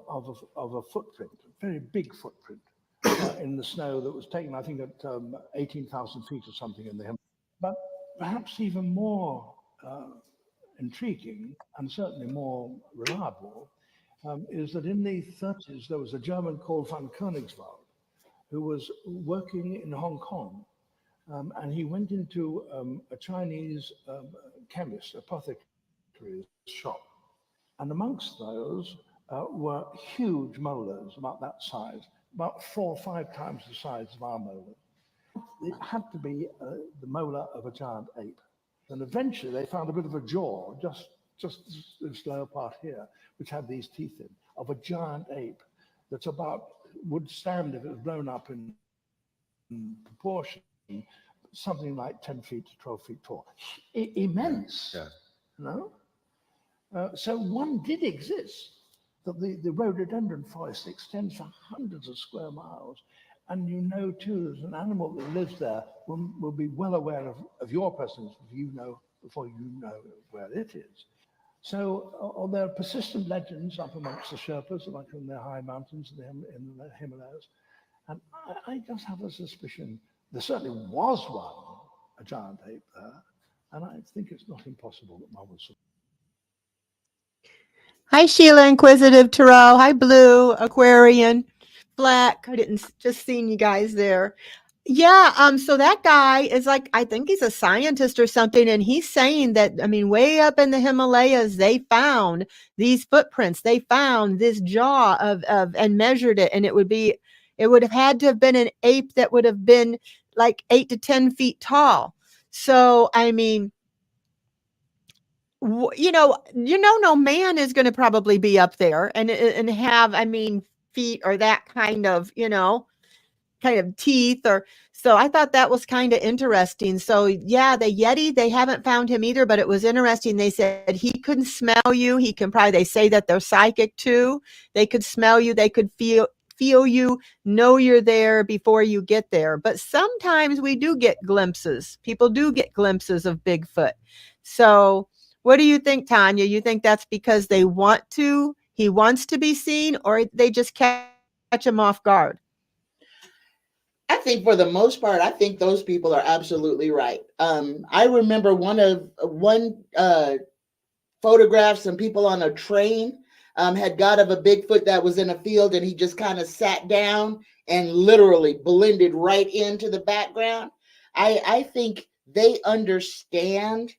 a footprint, a very big footprint in the snow that was taken, I think, at 18,000 feet or something in the Himalayas. But perhaps even more intriguing and certainly more reliable is that in the 30s there was a German called von Königswald who was working in Hong Kong. And he went into a Chinese chemist, apothecary's shop. And amongst those were huge molars, about that size, about 4 or 5 times the size of our molar. It had to be the molar of a giant ape. And eventually they found a bit of a jaw, just this lower part here, which had these teeth in, of a giant ape that's would stand if it was blown up in proportion, something like 10 feet to 12 feet tall. Immense, yeah. No? So one did exist, that the rhododendron forest extends for hundreds of square miles. And you know, too, there's an animal that lives there will be well aware of your presence before you know where it is. So there are persistent legends up amongst the Sherpas, like in the high mountains in the Himalayas. And I just have a suspicion there certainly was one, a giant ape there, and I think it's not impossible that one was. Hi, Sheila, Inquisitive Tarot. Hi, Blue, Aquarian, Black. I didn't just seen you guys there. Yeah, so that guy is like, I think he's a scientist or something, and he's saying that, I mean, way up in the Himalayas, they found these footprints. They found this jaw and measured it, and it would have had to have been an ape that would have been like 8 to 10 feet tall. So, I mean, no man is going to probably be up there and have, I mean, feet or that kind of teeth. Or so I thought that was kind of interesting. So yeah, the Yeti, they haven't found him either, but it was interesting. They said he couldn't smell you. They say that they're psychic too. They could smell you. They could feel you, know you're there before you get there. But sometimes we do get glimpses. People do get glimpses of Bigfoot. So what do you think, Tanya? You think that's because he wants to be seen, or they just catch him off guard? I think for the most part, I think those people are absolutely right. I remember one photograph, some people on a train had got of a Bigfoot that was in a field, and he just kind of sat down and literally blended right into the background. I think they understand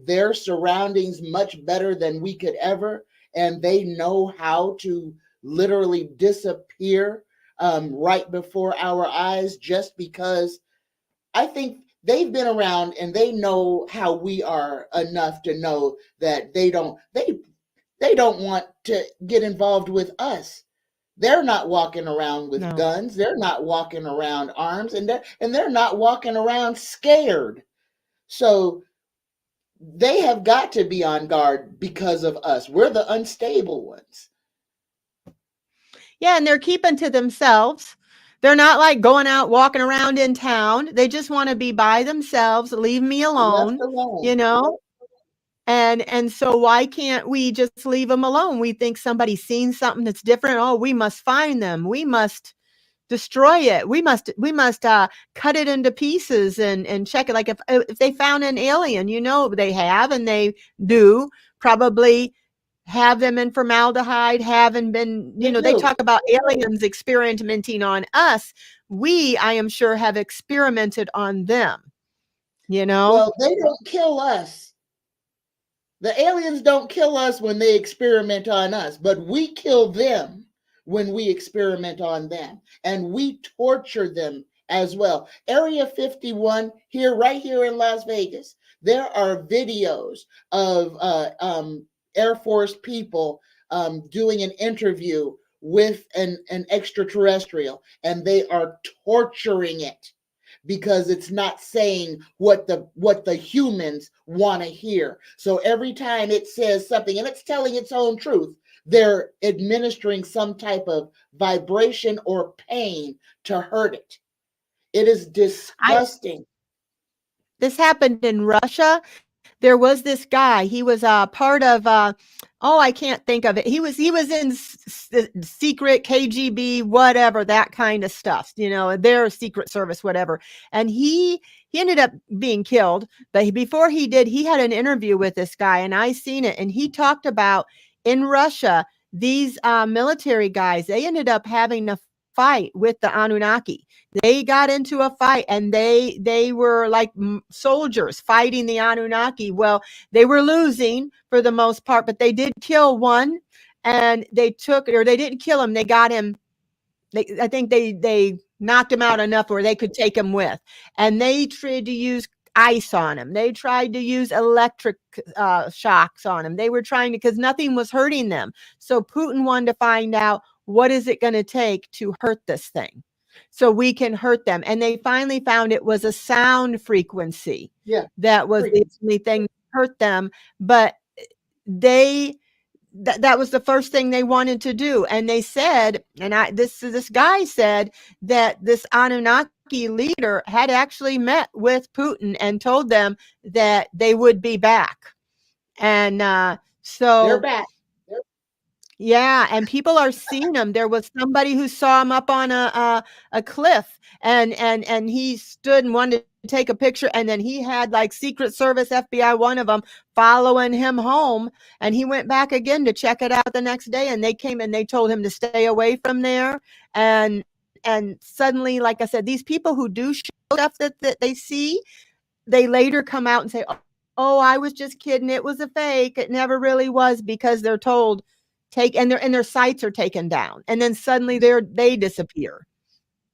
their surroundings much better than we could ever, and they know how to literally disappear right before our eyes, just because I think they've been around and they know how we are enough to know that they don't want to get involved with us. They're not walking around with No. guns. They're not walking around arms, and they're not walking around scared. So they have got to be on guard because of us. We're the unstable ones. Yeah, and they're keeping to themselves. They're not like going out walking around in town. They just want to be by themselves, leave me Left alone, alone. you know? And so why can't we just leave them alone? We think somebody's seen something that's different. Oh, we must find them. We must destroy it. We must cut it into pieces and check it. Like if they found an alien, they have, and they do probably have them in formaldehyde, haven't been, They they do. talk about aliens experimenting on us. We, I am sure, have experimented on them, Well, they don't kill us. The aliens don't kill us when they experiment on us, but we kill them when we experiment on them, and we torture them as well. Area 51 here, right here in Las Vegas, there are videos of Air Force people doing an interview with an extraterrestrial, and they are torturing it because it's not saying what the humans want to hear. So every time it says something and it's telling its own truth, they're administering some type of vibration or pain to hurt it. It is disgusting. This happened in Russia. There was this guy. He was part of. I can't think of it. He was in secret KGB, whatever, that kind of stuff. Their secret service, whatever. And he ended up being killed. But before he did, he had an interview with this guy, and I seen it. And he talked about in Russia, these military guys. They ended up having to fight with the Anunnaki. They got into a fight, and they were like soldiers fighting the Anunnaki. Well, they were losing for the most part, but they did kill one, and they didn't kill him. They got him. I think they knocked him out enough where they could take him with, and they tried to use ice on him. They tried to use electric shocks on him. They were trying to, because nothing was hurting them. So Putin wanted to find out, what is it going to take to hurt this thing so we can hurt them. And they finally found it was a sound frequency. Yeah. That was the only thing that hurt them. But that was the first thing they wanted to do. And they said, and this guy said that this Anunnaki leader had actually met with Putin and told them that they would be back. And so They're back. yeah, and people are seeing him. There was somebody who saw him up on a cliff, and he stood and wanted to take a picture, and then he had like Secret Service, FBI, one of them following him home, and he went back again to check it out the next day, and they came and they told him to stay away from there. And suddenly, like I said, these people who do show stuff that they see, they later come out and say, oh, I was just kidding, it was a fake, it never really was, because they're told and their sites are taken down, and then suddenly they disappear.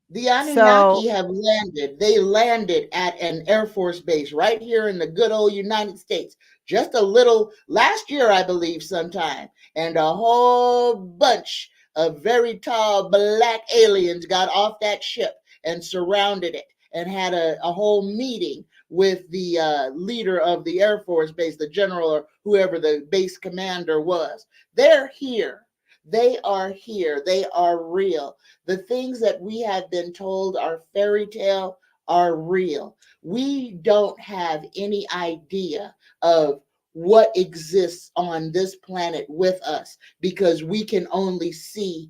The Anunnaki have landed. They landed at an Air Force base right here in the good old United States. Just a little last year, I believe, sometime. And a whole bunch of very tall black aliens got off that ship and surrounded it and had a whole meeting with the leader of the Air Force base, the general or whoever the base commander was. They're here. They are here. They are real. The things that we have been told are fairy tale are real. We don't have any idea of what exists on this planet with us, because we can only see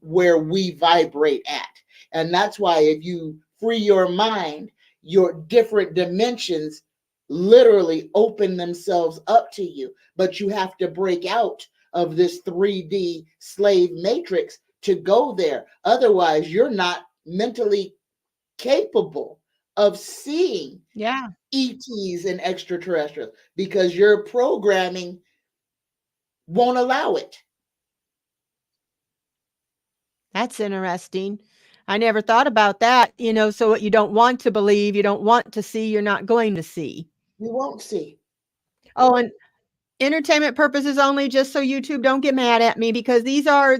where we vibrate at. And that's why if you free your mind, your different dimensions literally open themselves up to you, but you have to break out of this 3D slave matrix to go there. Otherwise, you're not mentally capable of seeing Yeah. ETs and extraterrestrials because your programming won't allow it. That's interesting. I never thought about that. So what you don't want to believe, you don't want to see, you're not going to see. You won't see. Oh, and entertainment purposes only, just so YouTube don't get mad at me, because these are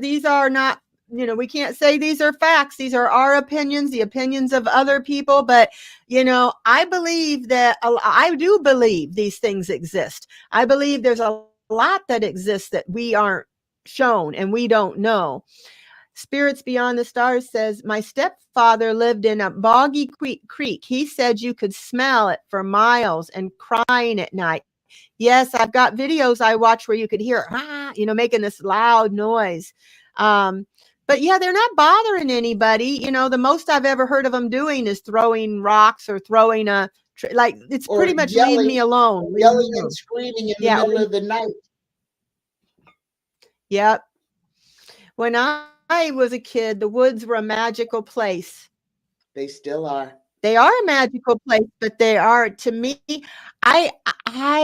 not, we can't say these are facts. These are our opinions, the opinions of other people. But, I believe that I do believe these things exist. I believe there's a lot that exists that we aren't shown and we don't know. Spirits Beyond the Stars says, my stepfather lived in a boggy creek. He said you could smell it for miles and crying at night. Yes, I've got videos I watch where you could hear, making this loud noise. But yeah, they're not bothering anybody. The most I've ever heard of them doing is throwing rocks or throwing it's Or pretty much leave me alone. yelling and screaming in the Yeah. middle of the night. Yep. When I was a kid, the woods were a magical place. They still are. They are a magical place, but they are, to me, I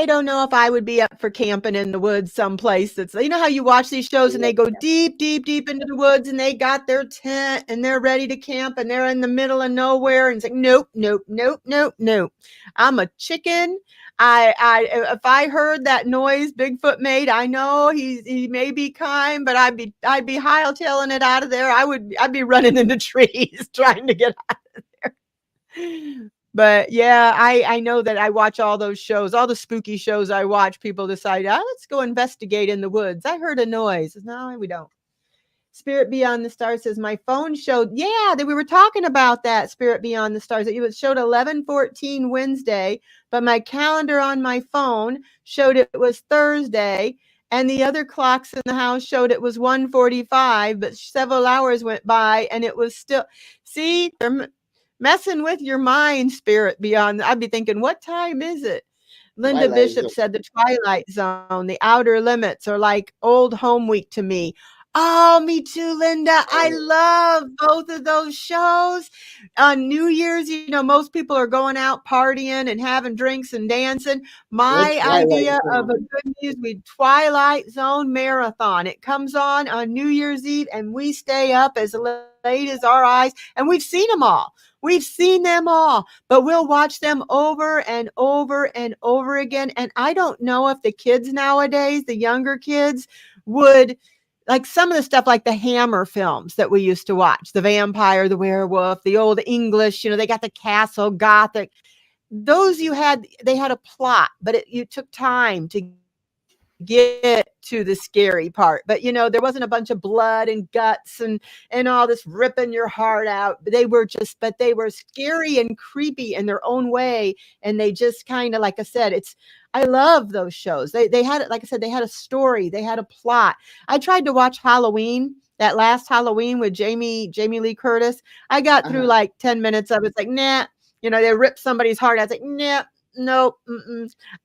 don't know if I would be up for camping in the woods someplace that's, how you watch these shows and they go deep, deep, deep into the woods and they got their tent and they're ready to camp and they're in the middle of nowhere, and it's like, nope, nope, nope, nope, nope. I'm a chicken. If I heard that noise Bigfoot made, I know he may be kind, but I'd be hightailing it out of there. I'd be running into trees trying to get out of there. But yeah, I know that I watch all those shows, all the spooky shows I watch. People decide, let's go investigate in the woods. I heard a noise. No, we don't. Spirit Beyond the Stars says, my phone showed, that we were talking about that, Spirit Beyond the Stars. It showed 11:14 Wednesday, but my calendar on my phone showed it was Thursday, and the other clocks in the house showed it was 1:45, but several hours went by and it was still, see, they're messing with your mind, Spirit Beyond. I'd be thinking, what time is it? Linda Twilight Bishop Zone. said the Twilight Zone, the Outer Limits are like old home week to me. Oh, me too, Linda. I love both of those shows. On New Year's, most people are going out partying and having drinks and dancing. My idea of a good music, Twilight Zone marathon. It comes on New Year's Eve and we stay up as late as our eyes, and we've seen them all. We've seen them all, but we'll watch them over and over and over again. And I don't know if the kids nowadays, the younger kids, would like some of the stuff like the Hammer films that we used to watch, the vampire, the werewolf, the old English, they got the castle, Gothic. Those they had a plot, but you took time to get to the scary part. But there wasn't a bunch of blood and guts and all this ripping your heart out. They were scary and creepy in their own way. And they just kind of, like I said, I love those shows. They had, like I said, they had a story, they had a plot. I tried to watch Halloween, that last Halloween with Jamie Lee Curtis. I got through like 10 minutes of it. It's like, nah, they ripped somebody's heart. I was like, nah. Nope.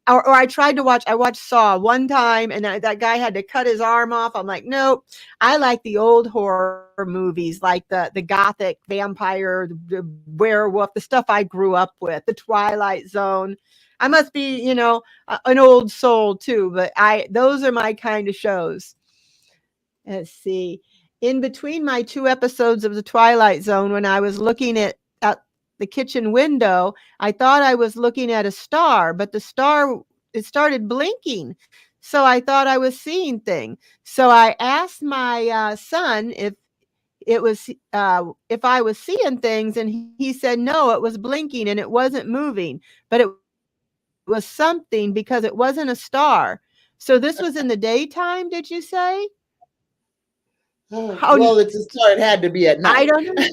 Or I watched Saw one time and that guy had to cut his arm off. I'm like, nope. I like the old horror movies, like the Gothic vampire, the werewolf, the stuff I grew up with, the Twilight Zone. I must be, an old soul too, but those are my kind of shows. Let's see. In between my 2 episodes of the Twilight Zone, when I was looking at the kitchen window, I thought I was looking at a star, but the star, it started blinking. So I thought I was seeing things. So I asked my son if I was seeing things, and he said no, it was blinking and it wasn't moving, but it was something because it wasn't a star. So this was in the daytime, did you say? Well, it's a star. It had to be at night. I don't know.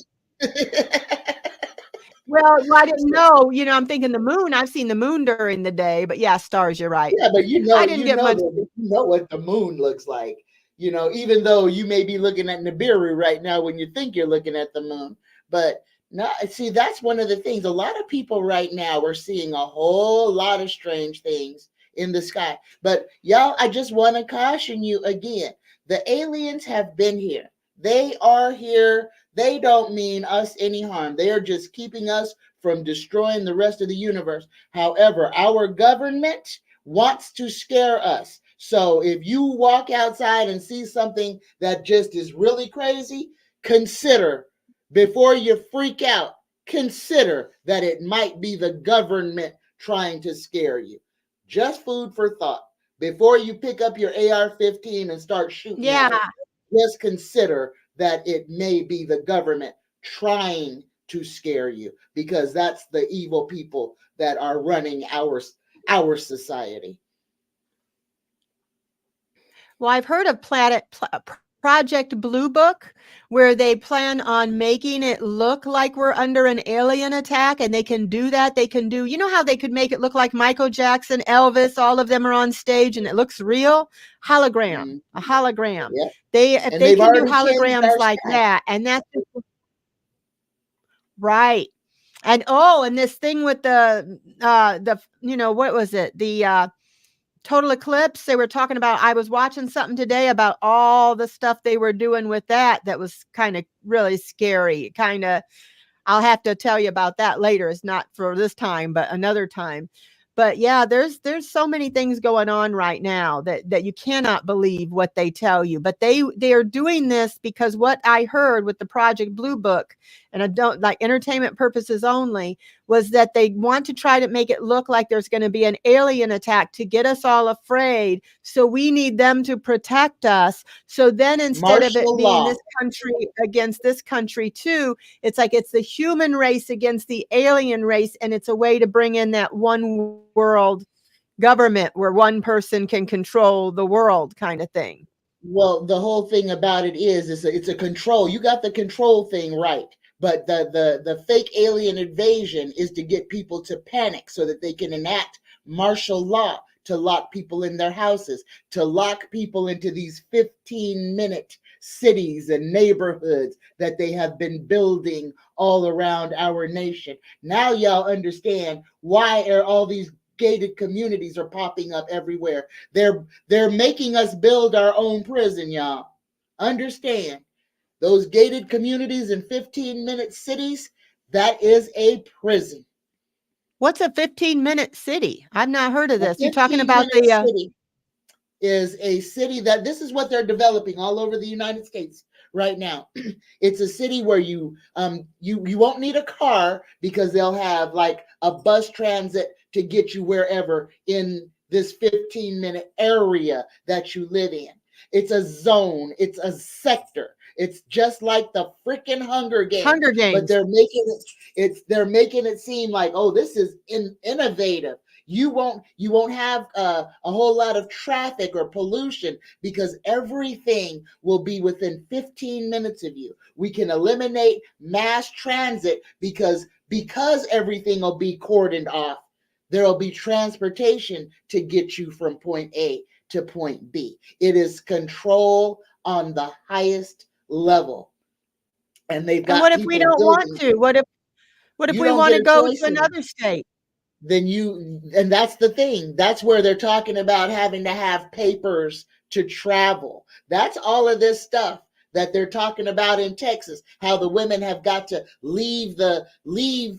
Well, I didn't know. I'm thinking the moon. I've seen the moon during the day, but yeah, stars. You're right. Yeah, but I didn't get much. You know what the moon looks like. Even though you may be looking at Nibiru right now when you think you're looking at the moon, but no. See, that's one of the things. A lot of people right now are seeing a whole lot of strange things in the sky. But y'all, I just want to caution you again. The aliens have been here. They are here. They don't mean us any harm. They are just keeping us from destroying the rest of the universe. However, our government wants to scare us. So if you walk outside and see something that just is really crazy, consider, before you freak out, consider that it might be the government trying to scare you. Just food for thought. Before you pick up your AR-15 and start shooting at Yeah. it, just consider that it may be the government trying to scare you, because that's the evil people that are running our society. Well, I've heard of Project Blue Book, where they plan on making it look like we're under an alien attack, and they can do that. They can do, you know how they could make it look like Michael Jackson, Elvis, all of them are on stage and it looks real? Hologram, a hologram. Yep. If And they they've can do already changed holograms our like sky. that, and that's right. And this thing with what was it? The total eclipse, they were talking about. I was watching something today about all the stuff they were doing with that was kind of really scary. I'll have to tell you about that later. It's not for this time, but another time. But yeah, there's so many things going on right now that you cannot believe what they tell you. But they are doing this because what I heard with the Project Blue Book, and I don't like entertainment purposes only, was that they want to try to make it look like there's going to be an alien attack to get us all afraid. So we need them to protect us. So then instead of it Martial being law. this country against this country too, it's like it's the human race against the alien race, and it's a way to bring in that one world government where one person can control the world kind of thing. Well, the whole thing about it is it's a control. You got the control thing right, but the fake alien invasion is to get people to panic so that they can enact martial law, to lock people in their houses, to lock people into these 15-minute cities and neighborhoods that they have been building all around our nation. Now y'all understand why are all these gated communities are popping up everywhere. They're making us build our own prison, y'all. Understand, those gated communities in 15-minute cities, that is a prison. What's a 15-minute city? I've not heard of A this. You're talking about 15-minute the city is a city that, this is what they're developing all over the United States right now. It's a city where you won't need a car, because they'll have like a bus transit to get you wherever in this 15-minute area that you live in. It's a zone, it's a sector. It's just like the freaking Hunger Games, but they're making it seem like, oh, this is innovative. You won't have a whole lot of traffic or pollution, because everything will be within 15 minutes of you. We can eliminate mass transit because everything will be cordoned off. There'll be transportation to get you from point A to point B. It is control on the highest level. And they've And got what if we people don't want building. to? What if You we don't want get to a go choice to in it. another state? And that's the thing. That's where they're talking about having to have papers to travel. That's all of this stuff that they're talking about in Texas, how the women have got to leave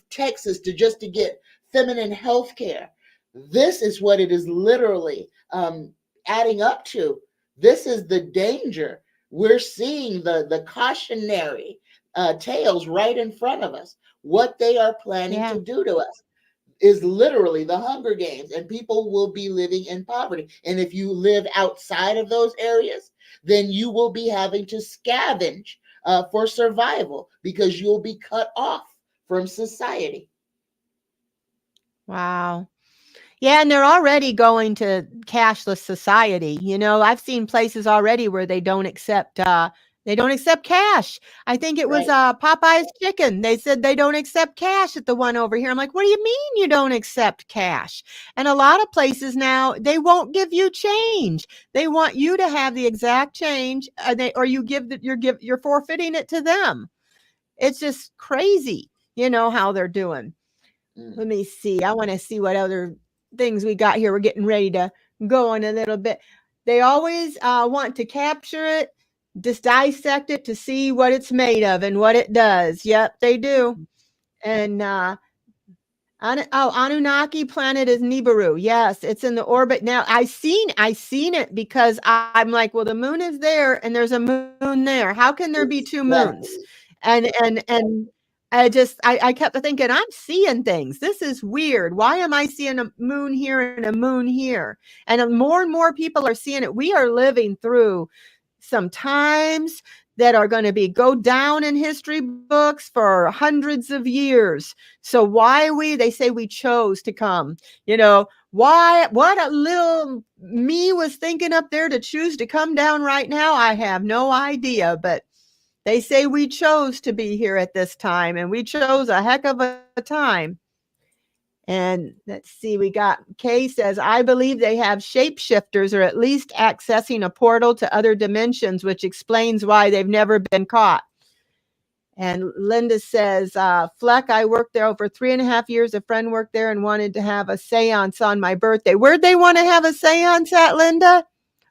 Texas to get feminine health care. This is what it is literally adding up to. This is the danger. We're seeing the cautionary tales right in front of us, what they are planning to do to us is literally the Hunger Games, and people will be living in poverty. And if you live outside of those areas, then you will be having to scavenge for survival, because you'll be cut off from society. Wow. Yeah, and they're already going to cashless society. I've seen places already where they don't accept cash. I think it was Right. Popeye's Chicken. They said they don't accept cash at the one over here. I'm like, what do you mean you don't accept cash? And a lot of places now, they won't give you change. They want you to have the exact change, or you're forfeiting it to them. It's just crazy, how they're doing. Let me see. I want to see what other things we got here. We're getting ready to go in a little bit. They always want to capture it, just dissect it to see what it's made of and what it does. Yep, they do. And Anunnaki planet is Nibiru. Yes, it's in the orbit now. I seen it because I'm like, well, the moon is there and there's a moon there. How can there be two moons? And I kept thinking, I'm seeing things. This is weird. Why am I seeing a moon here and a moon here? And more people are seeing it. We are living through some times that are going to go down in history books for hundreds of years. So they say we chose to come, what a little me was thinking up there to choose to come down right now. I have no idea, but they say we chose to be here at this time, and we chose a heck of a time. And let's see, we got Kay says, I believe they have shapeshifters or at least accessing a portal to other dimensions, which explains why they've never been caught. And Linda says, Fleck, I worked there over 3.5 years. A friend worked there and wanted to have a seance on my birthday. Where'd they want to have a seance at, Linda?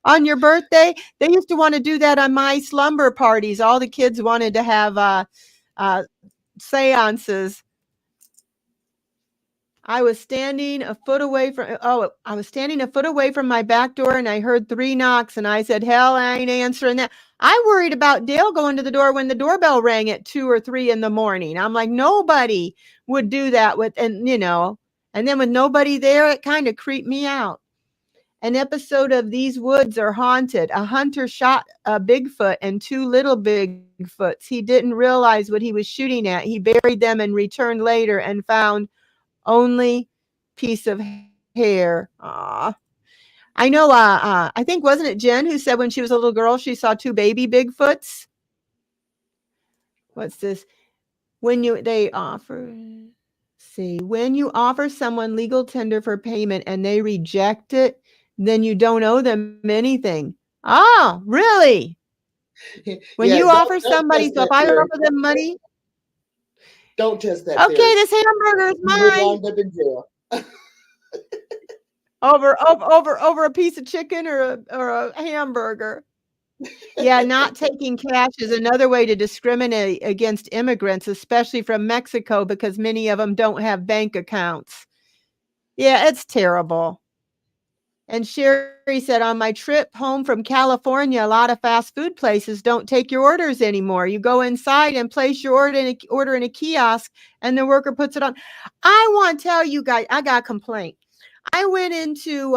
On your birthday? They used to want to do that on my slumber parties. All the kids wanted to have seances. I was standing a foot away from my back door and I heard 3 knocks and I said, hell, I ain't answering that. I worried about Dale going to the door when the doorbell rang at 2 or 3 in the morning. I'm like, nobody would do that and then with nobody there, it kind of creeped me out. An episode of These Woods Are Haunted. A hunter shot a Bigfoot and 2 little Bigfoots. He didn't realize what he was shooting at. He buried them and returned later and found only piece of hair. Aw. I know, I think, wasn't it Jen who said when she was a little girl, she saw 2 baby Bigfoots? What's this? When you offer someone legal tender for payment and they reject it, then you don't owe them anything. Oh, really? When you offer somebody, so if I offer them money, don't test that. Okay, theory. this hamburger is mine. You'll wind up in jail. over a piece of chicken or a hamburger. Yeah, not taking cash is another way to discriminate against immigrants, especially from Mexico, because many of them don't have bank accounts. Yeah, it's terrible. And Sherry said, on my trip home from California, a lot of fast food places don't take your orders anymore. You go inside and place your order in a kiosk, and the worker puts it on. I want to tell you guys, I got a complaint. I went into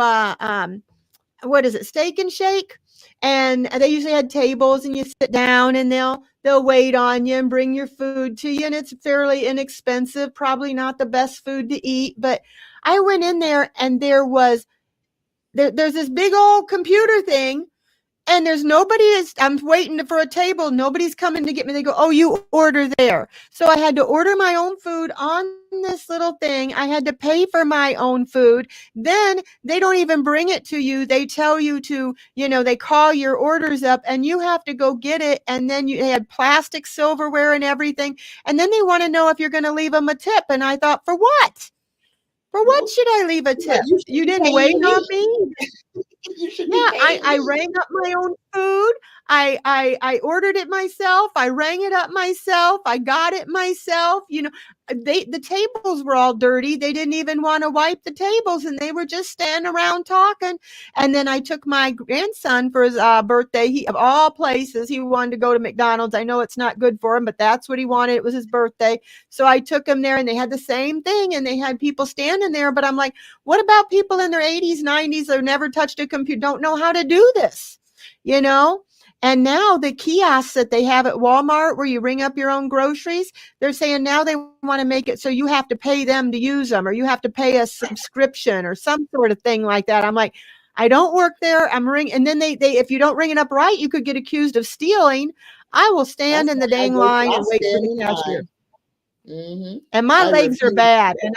Steak and Shake, and they usually had tables, and you sit down, and they'll wait on you and bring your food to you, and it's fairly inexpensive, probably not the best food to eat. But I went in there, and there's this big old computer thing, and there's nobody. I'm waiting for a table. Nobody's coming to get me. They go, oh, you order there. So I had to order my own food on this little thing. I had to pay for my own food. Then they don't even bring it to you. They tell you to, they call your orders up and you have to go get it. And then they had plastic silverware and everything. And then they want to know if you're going to leave them a tip. And I thought, for what? For what should I leave a tip? You didn't wait on me? I rang up my own food. I ordered it myself. I rang it up myself. I got it myself. The tables were all dirty. They didn't even want to wipe the tables, and they were just standing around talking. And then I took my grandson for his birthday. Of all places, he wanted to go to McDonald's. I know it's not good for him, but that's what he wanted. It was his birthday. So I took him there, and they had the same thing, and they had people standing there. But I'm like, what about people in their 80s, 90s that never touched a computer, don't know how to do this, And now the kiosks that they have at Walmart where you ring up your own groceries, they're saying now they want to make it so you have to pay them to use them, or you have to pay a subscription or some sort of thing like that. I'm like, I don't work there. I'm ringing. And then they if you don't ring it up right, you could get accused of stealing. I will stand in the dang line and wait for the cashier. Mm-hmm. And my legs are bad, and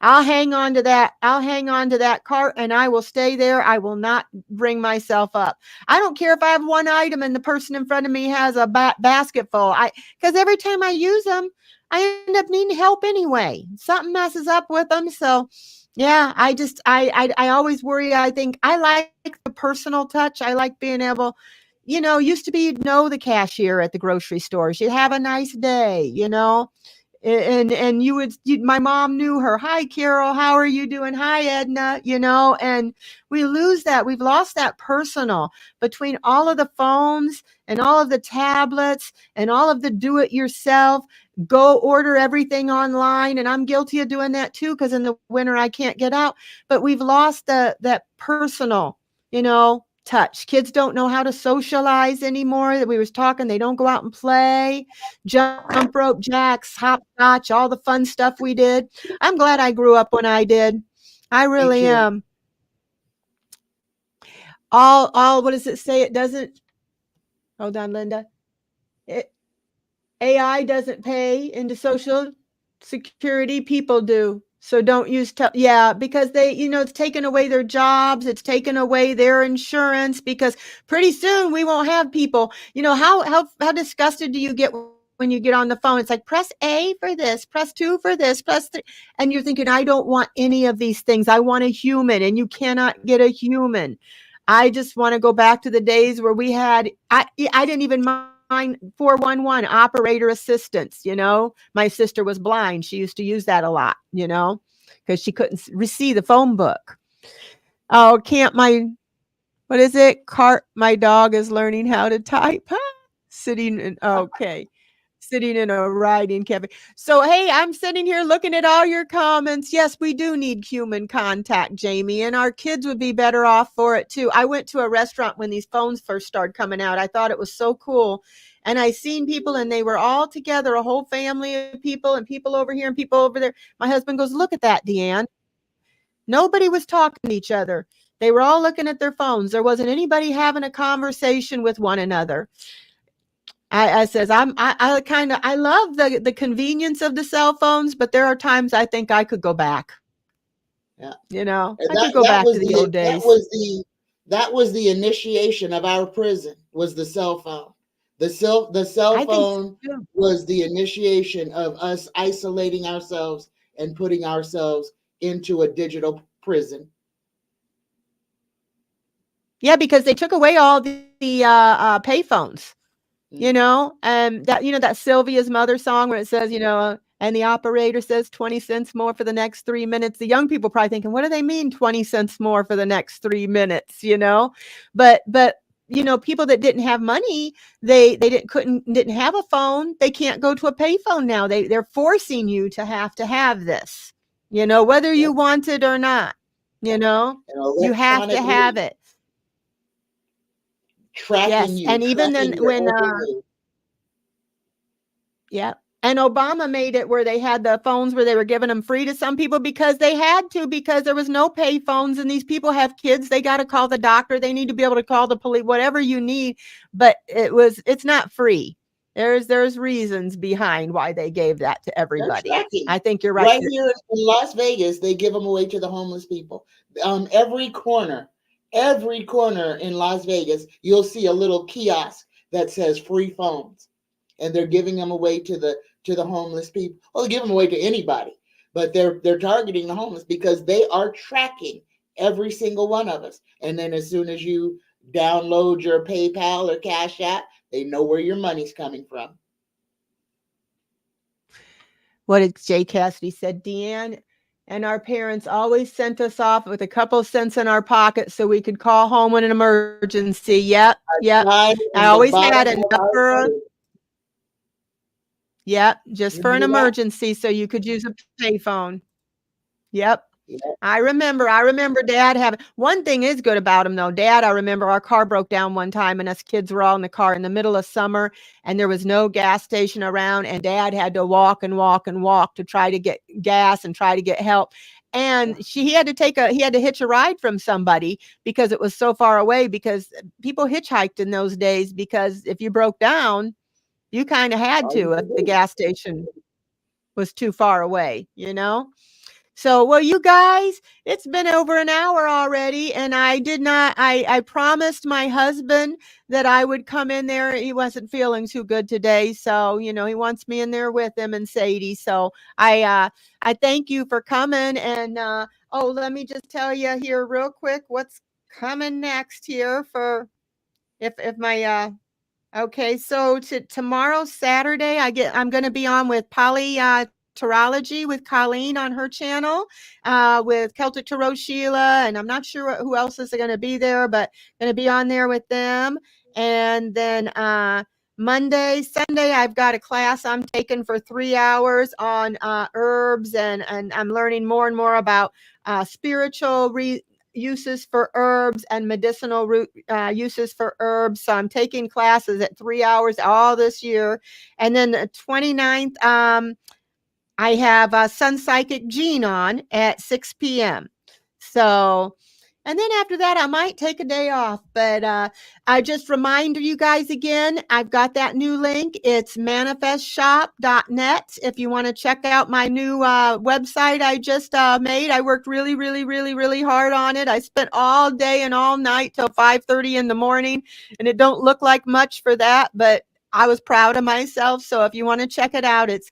I'll hang on to that. I'll hang on to that cart, and I will stay there. I will not bring myself up. I don't care if I have one item and the person in front of me has a basket full. Because every time I use them, I end up needing help anyway. Something messes up with them. So Yeah, I always worry. I think I like the personal touch. I like being able, used to be you'd know the cashier at the grocery store. She'd have a nice day, and my mom knew her. Hi, Carol, how are you doing? Hi, Edna, and we lose that. We've lost that personal between all of the phones and all of the tablets and all of the do it yourself. Go order everything online, and I'm guilty of doing that too, because in the winter I can't get out. But we've lost that personal, touch. Kids don't know how to socialize anymore. That we was talking, they don't go out and play, jump rope, jacks, hopscotch, all the fun stuff we did. I'm glad I grew up when I did. I really too. am. All what does it say? It doesn't. Hold on, Linda. AI doesn't pay into Social Security. People do. So don't use, because they, it's taken away their jobs. It's taken away their insurance, because pretty soon we won't have people. How disgusted do you get when you get on the phone? It's like, press A for this, press 2 for this, press 3. And you're thinking, I don't want any of these things. I want a human, and you cannot get a human. I just want to go back to the days where we had, I didn't even mind 411 operator assistance. My sister was blind. She used to use that a lot, because she couldn't see the phone book. Oh, what is it? My dog is learning how to type. Sitting in a writing cafe. So, hey, I'm sitting here looking at all your comments. Yes, we do need human contact, Jamie, and our kids would be better off for it too. I went to a restaurant when these phones first started coming out. I thought it was so cool. And I seen people, and they were all together, a whole family of people, and people over here and people over there. My husband goes, look at that, Deann. Nobody was talking to each other. They were all looking at their phones. There wasn't anybody having a conversation with one another. I says, I love the convenience of the cell phones, but there are times I think I could go back. Yeah. I could go back to the old days. That was the initiation of our prison, was the cell phone. The cell phone was the initiation of us isolating ourselves and putting ourselves into a digital prison. Yeah, because they took away all the pay phones. And that Sylvia's Mother song where it says, and the operator says 20 cents more for the next 3 minutes. The young people probably thinking, what do they mean 20 cents more for the next 3 minutes? But people that didn't have money, they didn't have a phone. They can't go to a pay phone now. They're forcing you to have this, whether you want it or not, you have to have it. Tracking you. And even then when and Obama made it where they had the phones where they were giving them free to some people because they had to, because there was no pay phones, and these people have kids. They got to call the doctor. They need to be able to call the police, whatever you need. But it's not free. There's reasons behind why they gave that to everybody. I think you're right. Right here in Las Vegas, they give them away to the homeless people. Every corner in Las Vegas, you'll see a little kiosk that says free phones, and they're giving them away to the homeless people. Well, they give them away to anybody, but they're targeting the homeless because they are tracking every single one of us. And then as soon as you download your PayPal or Cash App, they know where your money's coming from. What did Jay Cassidy said? Deann and our parents always sent us off with a couple cents in our pocket so we could call home in an emergency. Yep. I always had a number. Yep, just for an emergency, so you could use a payphone. Yep. I remember Dad having, one thing is good about him though. Dad, I remember our car broke down one time, and us kids were all in the car in the middle of summer, and there was no gas station around, and Dad had to walk to try to get gas and try to get help. And he had to hitch a ride from somebody because it was so far away, because people hitchhiked in those days, because if you broke down, you kind of had to if the gas station was too far away, So, well, you guys, it's been over an hour already, and I promised my husband that I would come in there. He wasn't feeling too good today, so, he wants me in there with him and Sadie. So I thank you for coming. And, Oh, let me just tell you here real quick what's coming next here for if my okay, so tomorrow, Saturday, I'm going to be on with Tarology with Colleen on her channel, with Celtic Tarot Sheila, and I'm not sure who else is going to be there, but going to be on there with them. And then Monday, Sunday, I've got a class I'm taking for 3 hours on herbs, and I'm learning more and more about spiritual uses for herbs and medicinal root uses for herbs. So I'm taking classes at 3 hours all this year. And then the 29th, I have Sun Psychic Jean on at 6 p.m. So, and then after that, I might take a day off. But I just remind you guys again, I've got that new link. It's manifestshop.net. If you want to check out my new website I just made, I worked really, really, really, really hard on it. I spent all day and all night till 5:30 in the morning, and it don't look like much for that, but I was proud of myself. So if you want to check it out, it's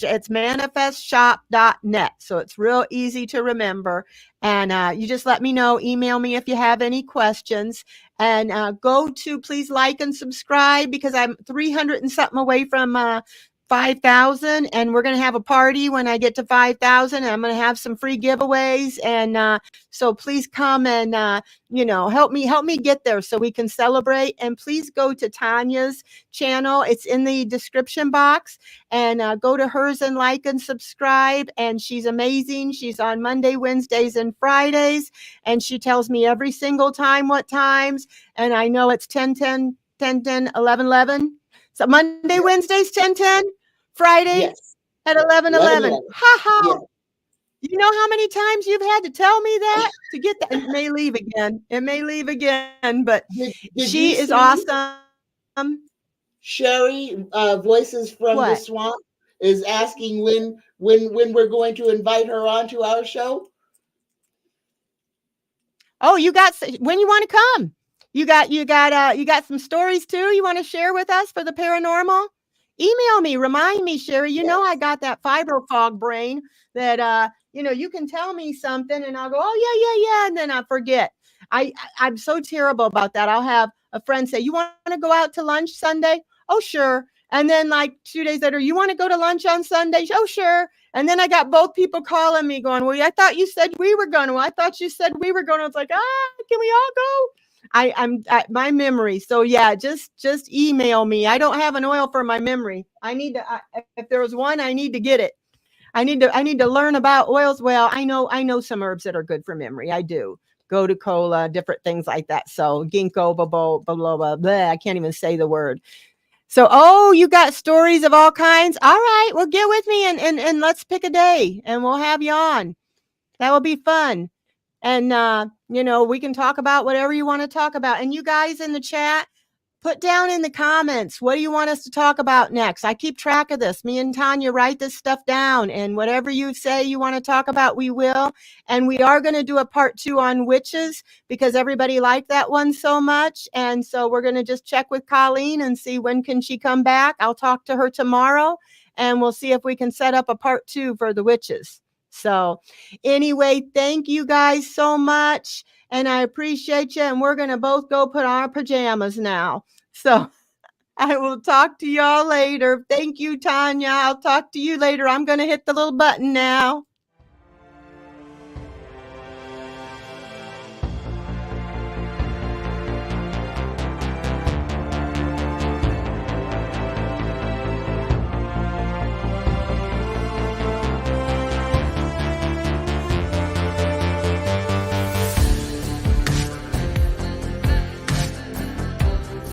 manifestshop.net. So it's real easy to remember. And you just let me know, email me if you have any questions. And please like and subscribe, because I'm 300 and something away from 5,000, and we're going to have a party when I get to 5,000. I'm going to have some free giveaways, and so please come and help me get there so we can celebrate. And please go to Tanya's channel. It's in the description box, and go to hers and like and subscribe. And she's amazing. She's on Monday, Wednesdays, and Fridays, and she tells me every single time what times. And I know it's 10:10, 10:10, 11:11. So Monday, Wednesdays, 10:10, Friday Yes. at 11:11. 11:11. Ha ha. Yes. You know how many times you've had to tell me that to get that? It may leave again. But Did she you is see awesome. Sherry, Voices from the What? Swamp, is asking when we're going to invite her onto our show? Oh, when you want to come? You got some stories too you want to share with us for the paranormal? Email me, remind me, Sherry. You know I got that fibro fog brain that you can tell me something and I'll go, oh yeah, and then I forget. I'm so terrible about that. I'll have a friend say, you want to go out to lunch Sunday? Oh sure. And then like 2 days later, you want to go to lunch on Sunday? Oh sure. And then I got both people calling me going, well, I thought you said we were going to. I thought you said we were going to. It's like, can we all go? I'm my memory. So yeah, just email me. I don't have an oil for my memory. I need to. If there was one, I need to get it. I need to learn about oils. Well, I know some herbs that are good for memory. I do. Gotu kola, different things like that. So ginkgo, blah, blah, blah, blah. I can't even say the word. So, you got stories of all kinds. All right, well, get with me and let's pick a day and we'll have you on. That will be fun. And, we can talk about whatever you want to talk about. And you guys in the chat, put down in the comments, what do you want us to talk about next? I keep track of this. Me and Tanya write this stuff down, and whatever you say you want to talk about, we will. And we are going to do a part 2 on witches because everybody liked that one so much. And so we're going to just check with Colleen and see when can she come back. I'll talk to her tomorrow and we'll see if we can set up a part 2 for the witches. So anyway, thank you guys so much. And I appreciate you. And we're going to both go put on our pajamas now. So I will talk to y'all later. Thank you, Tanya. I'll talk to you later. I'm going to hit the little button now.